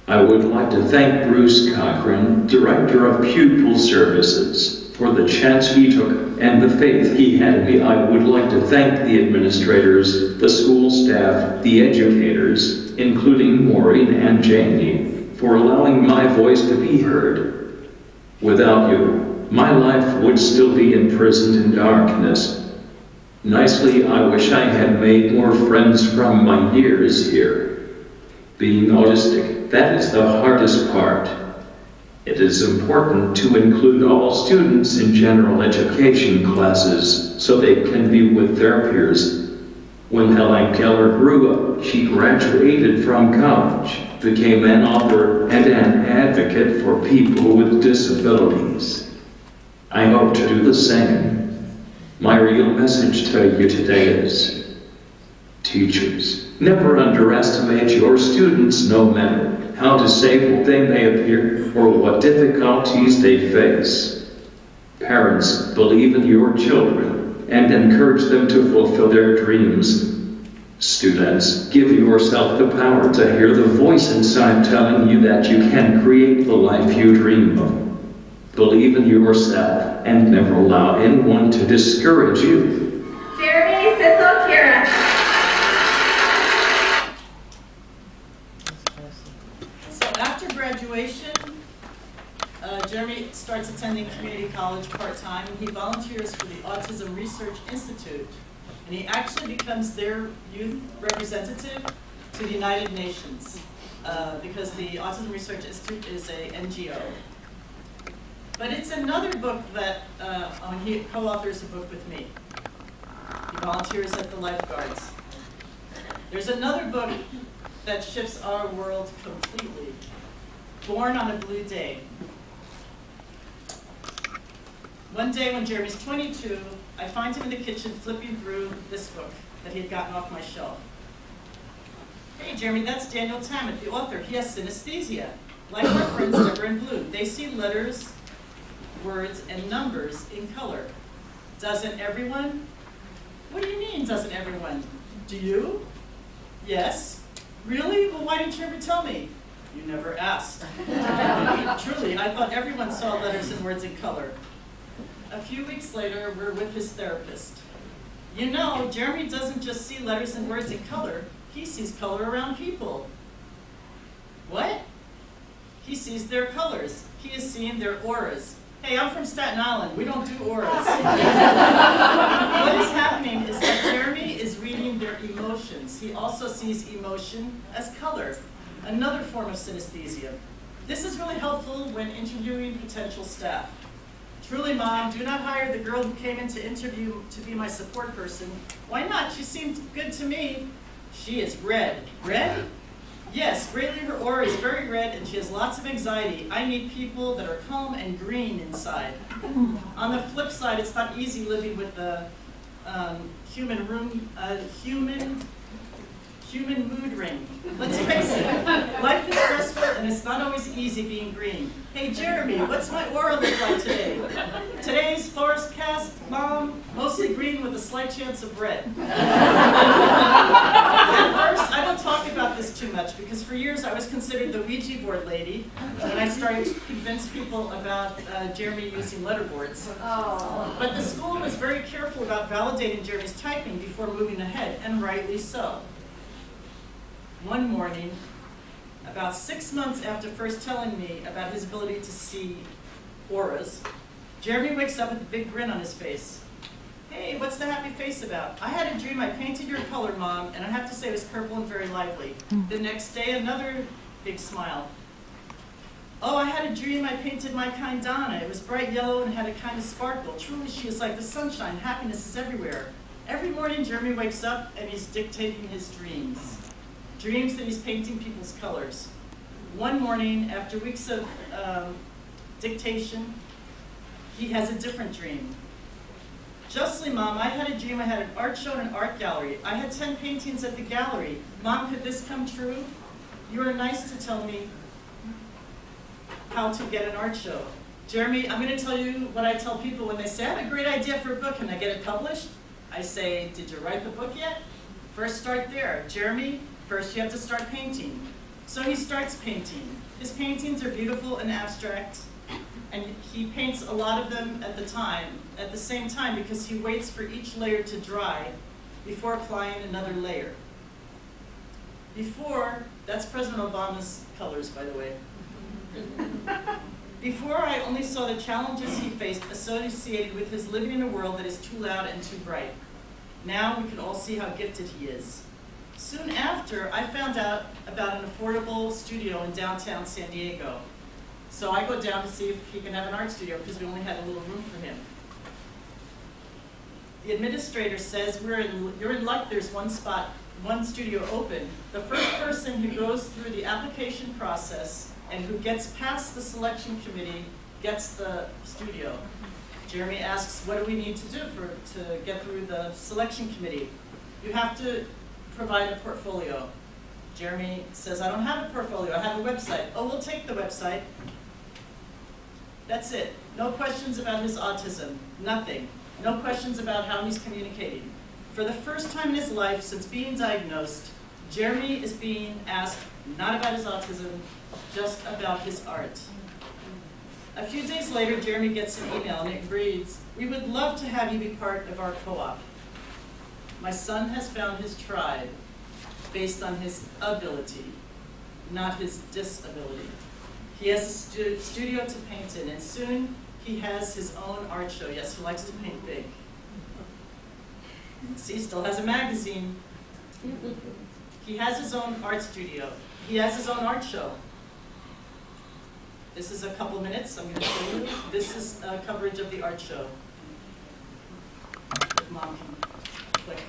I would like to thank Bruce Cochran, Director of Pupil Services, for the chance he took and the faith he had in me. I would like to thank the administrators, the school staff, the educators, including Maureen and Jamie, for allowing my voice to be heard. Without you, my life would still be imprisoned in darkness. Nicely, I wish I had made more friends from my years here. Being autistic, that is the hardest part. It is important to include all students in general education classes so they can be with their peers. When Helen Keller grew up, she graduated from college, became an author and an advocate for people with disabilities. I hope to do the same. My real message to you today is, teachers, never underestimate your students, no matter how disabled they may appear or what difficulties they face. Parents, believe in your children and encourage them to fulfill their dreams. Students, give yourself the power to hear the voice inside telling you that you can create the life you dream of. Believe in yourself and never allow anyone to discourage you. Jeremy, Sicile-Kira. So after graduation, Jeremy starts attending community college part-time, and he volunteers for the Autism Research Institute, and he actually becomes their youth representative to the United Nations, because the Autism Research Institute is a NGO. But it's another book that, he co-authors a book with me. He volunteers at the Lifeguards. There's another book that shifts our world completely, Born on a Blue Day. One day when Jeremy's 22, I find him in the kitchen flipping through this book that he had gotten off my shelf. Hey Jeremy, that's Daniel Tammet, the author. He has synesthesia. Like our friends Deborah and Blue, they see letters, words, and numbers in color. Doesn't everyone? What do you mean, doesn't everyone? Do you? Yes. Really? Well, why didn't you ever tell me? You never asked. Truly, I thought everyone saw letters and words in color. A few weeks later, we're with his therapist. You know, Jeremy doesn't just see letters and words in color, he sees color around people. What? He sees their colors. He is seeing their auras. Hey, I'm from Staten Island. We don't do auras. What is happening is that Jeremy is reading their emotions. He also sees emotion as color, another form of synesthesia. This is really helpful when interviewing potential staff. Truly, Mom, do not hire the girl who came in to interview to be my support person. Why not? She seemed good to me. She is red. Red? Yes, greatly her aura is very red and she has lots of anxiety. I need people that are calm and green inside. On the flip side, it's not easy living with the human mood ring. Let's face it, life is stressful and it's not always easy being green. Hey Jeremy, what's my aura look like today? Today's forecast, Mom, mostly green with a slight chance of red. At first, I don't talk about this too much because for years I was considered the Ouija board lady when I started to convince people about Jeremy using letterboards. Oh. But the school was very careful about validating Jeremy's typing before moving ahead, and rightly so. One morning, about 6 months after first telling me about his ability to see auras, Jeremy wakes up with a big grin on his face. Hey, what's the happy face about? I had a dream I painted your color, Mom, and I have to say it was purple and very lively. The next day, another big smile. Oh, I had a dream I painted my kind Donna. It was bright yellow and had a kind of sparkle. Truly, she is like the sunshine. Happiness is everywhere. Every morning, Jeremy wakes up and he's dictating his dreams. Dreams that he's painting people's colors. One morning, after weeks of dictation, he has a different dream. Justly, Mom, I had a dream I had an art show in an art gallery. I had 10 paintings at the gallery. Mom, could this come true? You are nice to tell me how to get an art show. Jeremy, I'm going to tell you what I tell people when they say, I have a great idea for a book, can I get it published? I say, did you write the book yet? First start there. Jeremy, first you have to start painting. So he starts painting. His paintings are beautiful and abstract, and he paints a lot of them at the same time because he waits for each layer to dry before applying another layer. That's President Obama's colors, by the way. Before, I only saw the challenges he faced associated with his living in a world that is too loud and too bright. Now we can all see how gifted he is. Soon after, I found out about an affordable studio in downtown San Diego. So I go down to see if he can have an art studio because we only had a little room for him. the administrator says, you're in luck, there's one spot, one studio open. The first person who goes through the application process and who gets past the selection committee gets the studio. Jeremy asks, what do we need to do to get through the selection committee? You have to provide a portfolio. Jeremy says, I don't have a portfolio, I have a website. Oh, we'll take the website. That's it. No questions about his autism, nothing. No questions about how he's communicating. For the first time in his life since being diagnosed, Jeremy is being asked not about his autism, just about his art. A few days later, Jeremy gets an email and it reads, we would love to have you be part of our co-op. My son has found his tribe based on his ability, not his disability. He has a studio to paint in, and soon he has his own art show. Yes, he likes to paint big. See, still has a magazine. He has his own art studio. He has his own art show. This is a couple minutes, I'm going to show you. This is coverage of the art show. If Mom can click.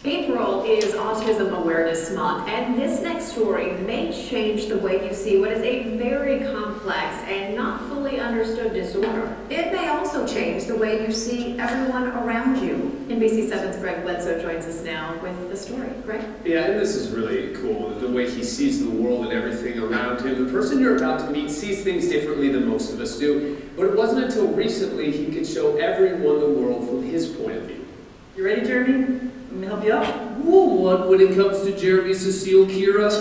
April is Autism Awareness Month, and this next story may change the way you see what is a very complex and not fully understood disorder. It may also change the way you see everyone around you. NBC7's Greg Bledsoe joins us now with the story. Greg? Yeah, and this is really cool, the way he sees the world and everything around him. The person you're about to meet sees things differently than most of us do, but it wasn't until recently he could show everyone the world from his point of view. You ready, Jeremy? Let me help you out. Rule one when it comes to Jeremy Sicile-Kira,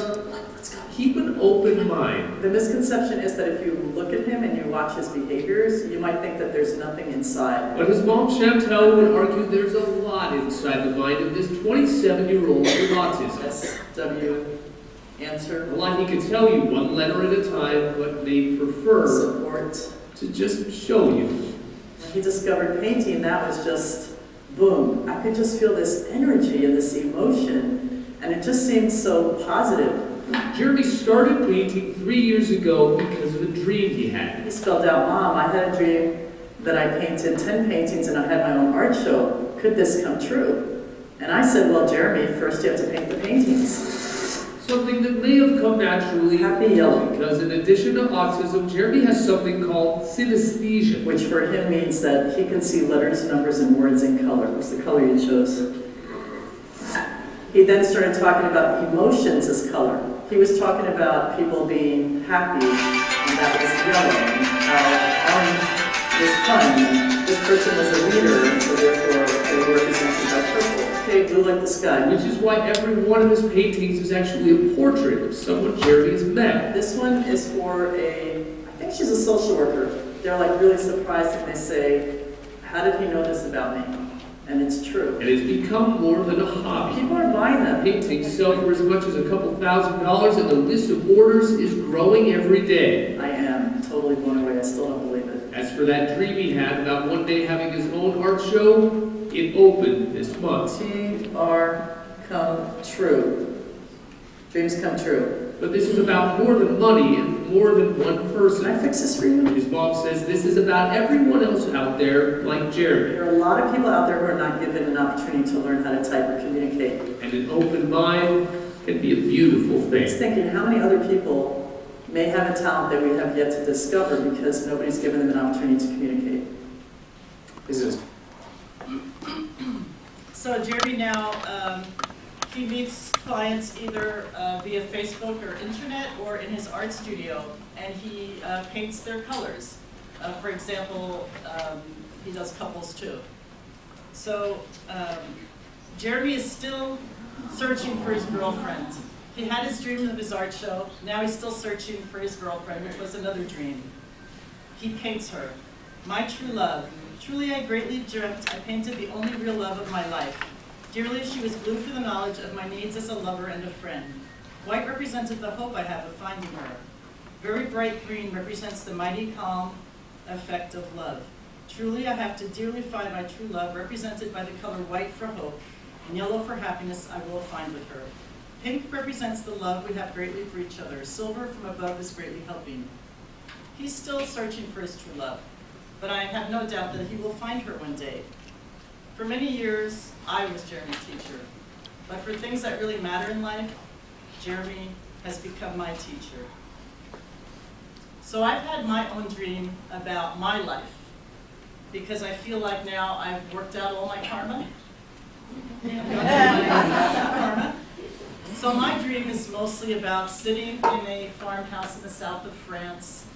keep an open mind. The misconception is that if you look at him and you watch his behaviors, you might think that there's nothing inside. But his mom Chantal would argue there's a lot inside the mind of this 27-year-old with autism. SW, answer. A lot he could tell you one letter at a time, but they prefer Support. to just show you. When he discovered painting, that was just boom. I could just feel this energy and this emotion, and it just seemed so positive. Jeremy started painting 3 years ago because of a dream he had. He spelled out, Mom, I had a dream that I painted 10 paintings and I had my own art show. Could this come true? And I said, well, Jeremy, first you have to paint the paintings. Something that may have come naturally Happy yellow. because in addition to autism, Jeremy has something called synesthesia. Which for him means that he can see letters, numbers, and words in color. What's the color you chose? He then started talking about emotions as color. He was talking about people being happy, and that was yellow, and how orange was fun, and this person was a leader, and so therefore they were represented by purple. Okay, blue like the sky. Which is why every one of his paintings is actually a portrait of someone Jeremy has met. This one is for I think she's a social worker. They're like really surprised and they say, how did he know this about me? And it's true. And it's become more than a hobby. People are buying them. Paintings sell for as much as a couple $1,000s, and the list of orders is growing every day. I am totally blown away. I still don't believe it. As for that dream he had about one day having his own art show, it opened this month. TR come true. Dreams come true. But this is about more than money and more than one Can I person. fix this for you? His mom says this is about everyone else out there like Jeremy. There are a lot of people out there who are not given an opportunity to learn how to type or communicate. And an open mind can be a beautiful I was thing. thinking how many other people may have a talent that we have yet to discover because nobody's given them an opportunity to communicate. This is So Jeremy now, he meets clients either via Facebook or internet or in his art studio, and he paints their colors. For example, he does couples too. So Jeremy is still searching for his girlfriend. He had his dream of his art show, now he's still searching for his girlfriend, which was another dream. He paints her. My true love. Truly I greatly dreamt I painted the only real love of my life. Dearly she was blue for the knowledge of my needs as a lover and a friend. White represented the hope I have of finding her. Very bright green represents the mighty calm effect of love. Truly I have to dearly find my true love, represented by the color white for hope, and yellow for happiness I will find with her. Pink represents the love we have greatly for each other. Silver from above is greatly helping. He's still searching for his true love, but I have no doubt that he will find her one day. For many years, I was Jeremy's teacher. But for things that really matter in life, Jeremy has become my teacher. So I've had my own dream about my life, because I feel like now I've worked out all my karma. So my dream is mostly about sitting in a farmhouse in the south of France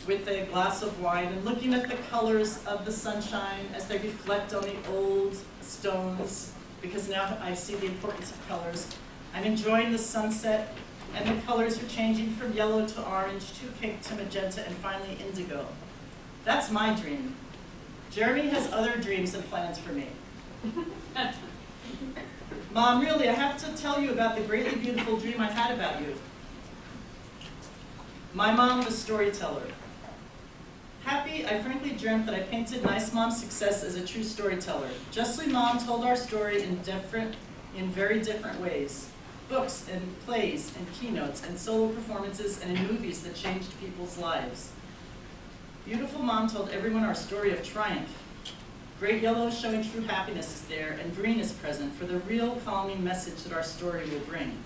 with a glass of wine and looking at the colors of the sunshine as they reflect on the old stones, because now I see the importance of colors. I'm enjoying the sunset, and the colors are changing from yellow to orange to pink to magenta and finally indigo. That's my dream. Jeremy has other dreams and plans for me. Mom, really, I have to tell you about the greatly beautiful dream I had about you. My mom was a storyteller. Happy, I frankly dreamt that I painted nice mom's success as a true storyteller. Justly, Mom told our story in very different ways. Books and plays and keynotes and solo performances and in movies that changed people's lives. Beautiful Mom told everyone our story of triumph. Great yellow showing true happiness is there, and green is present for the real calming message that our story will bring.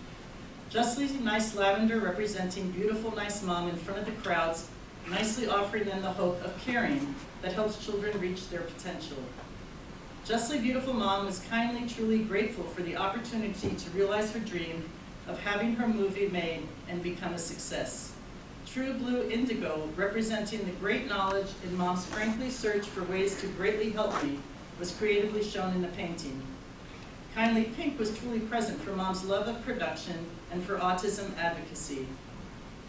Justly nice lavender representing beautiful nice Mom in front of the crowds, nicely offering them the hope of caring that helps children reach their potential. Justly beautiful Mom was kindly, truly grateful for the opportunity to realize her dream of having her movie made and become a success. True blue indigo, representing the great knowledge in Mom's frankly search for ways to greatly help me, was creatively shown in the painting. Kindly pink was truly present for Mom's love of production and for autism advocacy.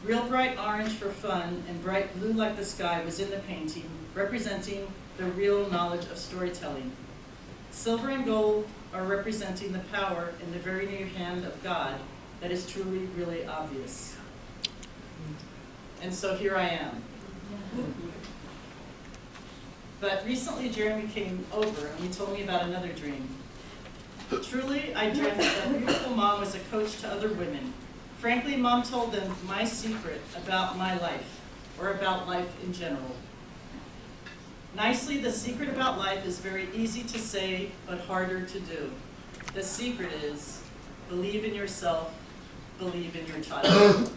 Real bright orange for fun and bright blue like the sky was in the painting, representing the real knowledge of storytelling. Silver and gold are representing the power in the very near hand of God that is truly, really obvious. And so here I am. But recently Jeremy came over and he told me about another dream. Truly, I dreamt that a beautiful Mom was a coach to other women. Frankly, Mom told them my secret about my life, or about life in general. Nicely, the secret about life is very easy to say, but harder to do. The secret is, believe in yourself, believe in your child.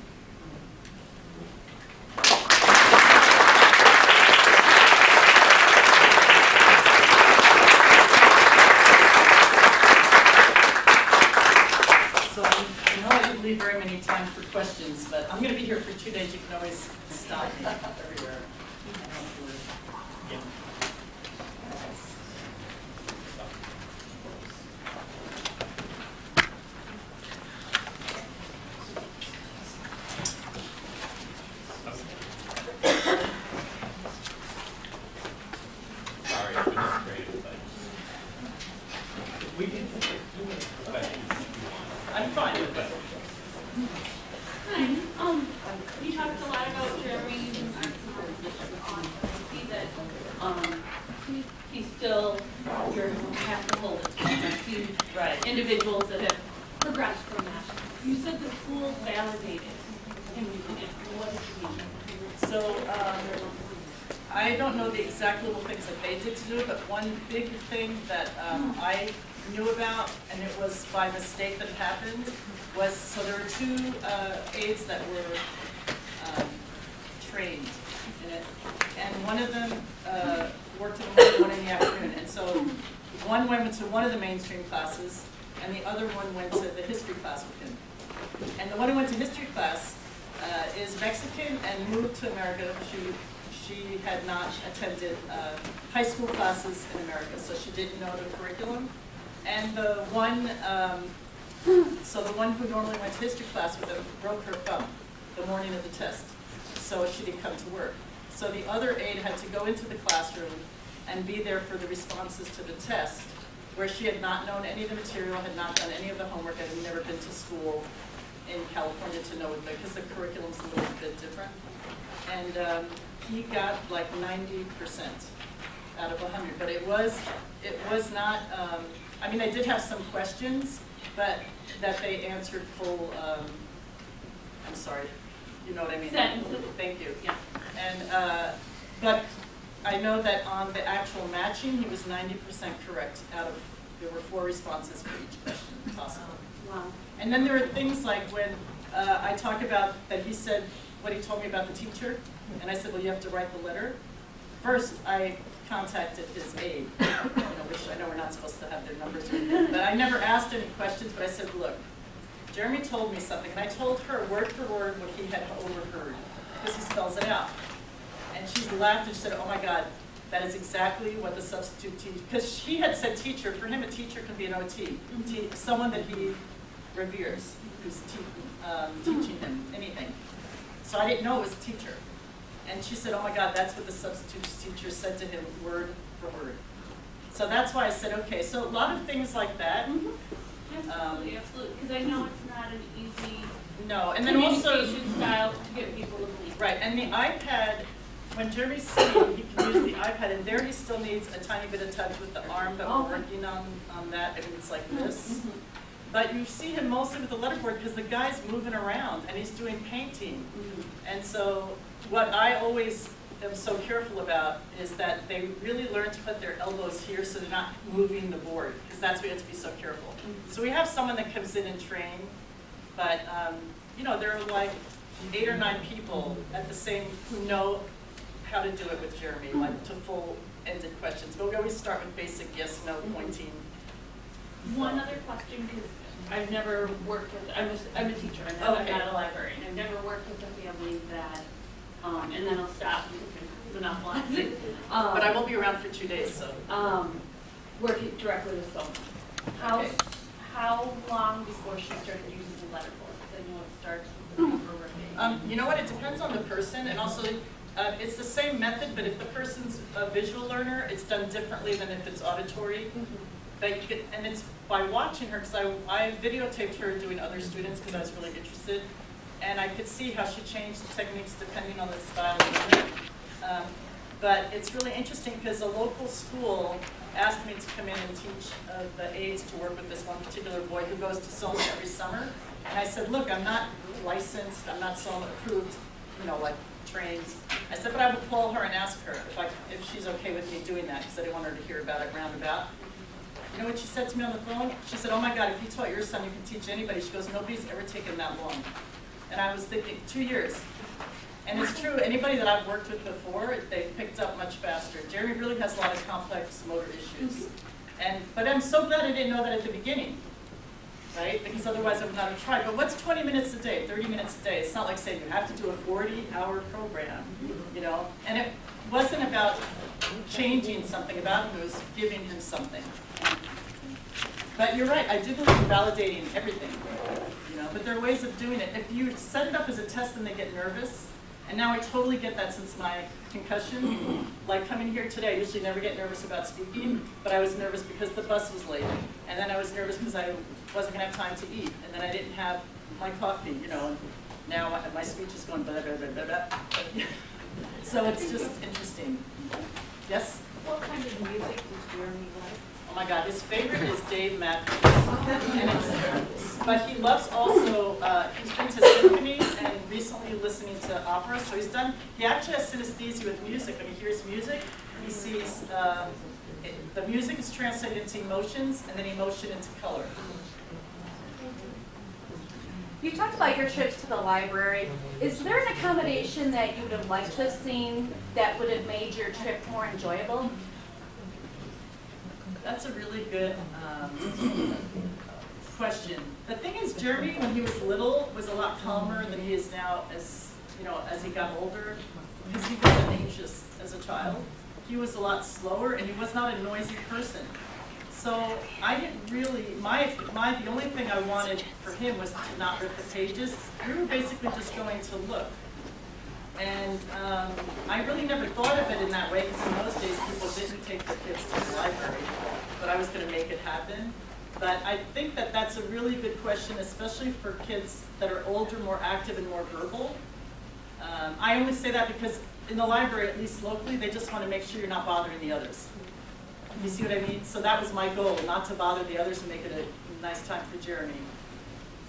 Very many time for questions, but I'm going to be here for 2 days. You can always stop me everywhere. Sorry, I was creative, but we can. I'm fine with that. Hi. You talked a lot about Jeremy and I see that he's still your half the whole. Right. Individuals that have progressed from that. You said the school validated him using it. What did you mean? So I don't know the exact little things that they did to do it, but one big thing that I knew about, and it was by mistake that it happened, was, so there were two aides that were trained in it, and one of them worked in the morning, one in the afternoon, and so one went to one of the mainstream classes, and the other one went to the history class with him. And the one who went to history class is Mexican and moved to America. She had not attended high school classes in America, so she didn't know the curriculum. And the one, so the one who normally went to history class with him broke her thumb the morning of the test, so she didn't come to work. So the other aide had to go into the classroom and be there for the responses to the test, where she had not known any of the material, had not done any of the homework, and had never been to school in California to know it, because the curriculum's a little bit different. And he got like 90% out of 100, but it was not, I mean, I did have some questions, but that they answered full, I'm sorry, you know what I mean? Sentences. Thank you, yeah. And, but I know that on the actual matching, he was 90% correct out of, there were 4 responses for each question possible. Wow. And then there are things like when I talk about that he said what he told me about the teacher, and I said, well, you have to write the letter. First, I contacted his aide, which I know we're not supposed to have their numbers or anything, but I never asked any questions, but I said, look, Jeremy told me something, and I told her word for word what he had overheard, because he spells it out. And she laughed and she said, oh my God, that is exactly what the substitute teacher, because she had said teacher, for him a teacher can be an OT, someone that he reveres, who's teaching him anything. So I didn't know it was a teacher. And she said, oh my God, that's what the substitute teacher said to him, word for word. So that's why I said, okay, so a lot of things like that. Absolutely, absolutely, because I know it's not an easy No, and then also, communication style to get people to believe. right, and the iPad, when Jeremy's sitting, he can use the iPad, and there he still needs a tiny bit of touch with the arm, but we're working on that. I mean, it's like this. But you see him mostly with the letterboard because the guy's moving around and he's doing painting. And so what I always am so careful about is that they really learn to put their elbows here so they're not moving the board, because that's where you have to be so careful. So we have someone that comes in and train, but you know, there are like 8 or 9 people at the same who know how to do it with Jeremy, like to full-ended questions. But we always start with basic yes, no, pointing. One other question, because I've never worked with, I'm a teacher, and I'm not a librarian. I've never worked with a family that, and then I'll stop because I'm monopolizing. But I will be around for 2 days, so. Working directly with someone. Okay. How long before she started using the letterboard? Because I know it starts with You know what, it depends on the person, and also it's the same method, but if the person's a visual learner, it's done differently than if it's auditory. But you could, and it's by watching her, because I videotaped her doing other students because I was really interested, and I could see how she changed the techniques depending on the style of learning. But it's really interesting because a local school asked me to come in and teach the aides to work with this one particular boy who goes to Soma every summer. And I said, look, I'm not licensed, I'm not Soma approved, you know, like trained. I said, but I would call her and ask her if she's okay with me doing that, because I didn't want her to hear about it roundabout. You know what she said to me on the phone? She said, oh my God, if you taught your son, you can teach anybody. She goes, nobody's ever taken that long. And I was thinking, 2 years. And it's true, anybody that I've worked with before, they've picked up much faster. Jeremy really has a lot of complex motor issues. But I'm so glad I didn't know that at the beginning, right? Because otherwise I would not have tried. But what's 20 minutes a day, 30 minutes a day? It's not like saying you have to do a 40-hour program, you know? And it wasn't about changing something about him, it was giving him something. But you're right, I do believe in validating everything, you know, but there are ways of doing it. If you set it up as a test and they get nervous, and now I totally get that since my concussion, like coming here today, I usually never get nervous about speaking, but I was nervous because the bus was late, and then I was nervous because I wasn't gonna have time to eat, and then I didn't have my coffee, you know, and now my speech is going blah, blah, blah, blah, blah. So it's just interesting. Yes? What kind of music does Jeremy like? Oh my God, his favorite is Dave Matthews. And but he loves also, he's been to symphonies and recently listening to opera. So he actually has synesthesia with music. When he hears music, he sees, the music is translated into emotions and then emotion into color. You talked about your trips to the library. Is there an accommodation that you would have liked to have seen that would have made your trip more enjoyable? That's a really good question. The thing is, Jeremy, when he was little, was a lot calmer than he is now as he got older, because he wasn't anxious as a child. He was a lot slower, and he was not a noisy person. So I didn't really, the only thing I wanted for him was to not rip the pages. We were basically just going to look. And I really never thought of it in that way, because in those days people didn't take their kids to the library, but I was going to make it happen. But I think that that's a really good question, especially for kids that are older, more active, and more verbal. I only say that because in the library, at least locally, they just want to make sure you're not bothering the others. You see what I mean? So that was my goal, not to bother the others and make it a nice time for Jeremy.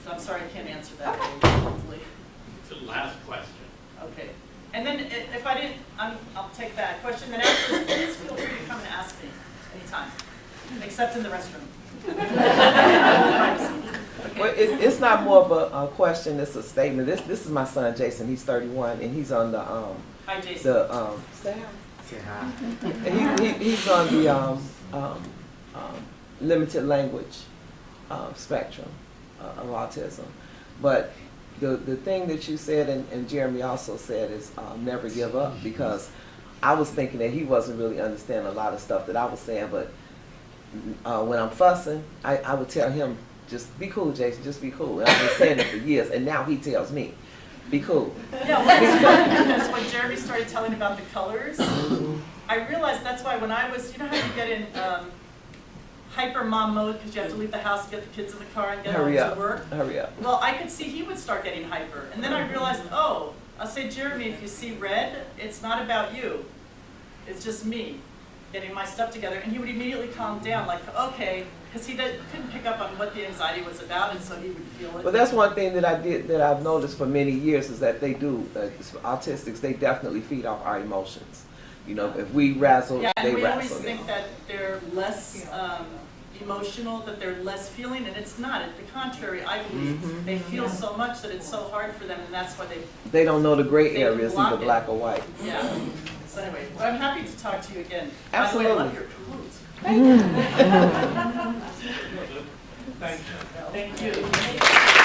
So I'm sorry I can't answer that, hopefully. It's the last question. Okay. And then if I didn't, I'll take that question. Then afterwards, please feel free to come and ask me anytime, except in the restroom. Well, it's not more of a question, it's a statement. This is my son, Jason. He's 31, and he's on the Hi, Jason. say hi. And he's on the limited language spectrum of autism. But the thing that you said, and Jeremy also said, is never give up, because I was thinking that he wasn't really understanding a lot of stuff that I was saying, but when I'm fussing, I would tell him, just be cool, Jason, just be cool. And I've been saying it for years, and now he tells me, be cool. Yeah, well, it's funny because when Jeremy started telling about the colors, I realized that's why when I was, you know how you get in hyper mom mode because you have to leave the house, get the kids in the car, and get home to work? Hurry up. Well, I could see he would start getting hyper. And then I realized, oh, I'll say, Jeremy, if you see red, it's not about you. It's just me getting my stuff together. And he would immediately calm down, like, okay, because he couldn't pick up on what the anxiety was about, and so he would feel it. Well, that's one thing that I've noticed for many years, is that they do, autistics, they definitely feed off our emotions. You know, if we razzle, yeah, they and we razzle. always think that they're less emotional, that they're less feeling, and it's not. At the contrary, I believe they feel so much that it's so hard for them, and that's why They don't know the gray they areas, block either it. black or white. Yeah. So anyway, but I'm happy to talk to you again. Absolutely. By the way, I love your quotes. Thank you. Thank you.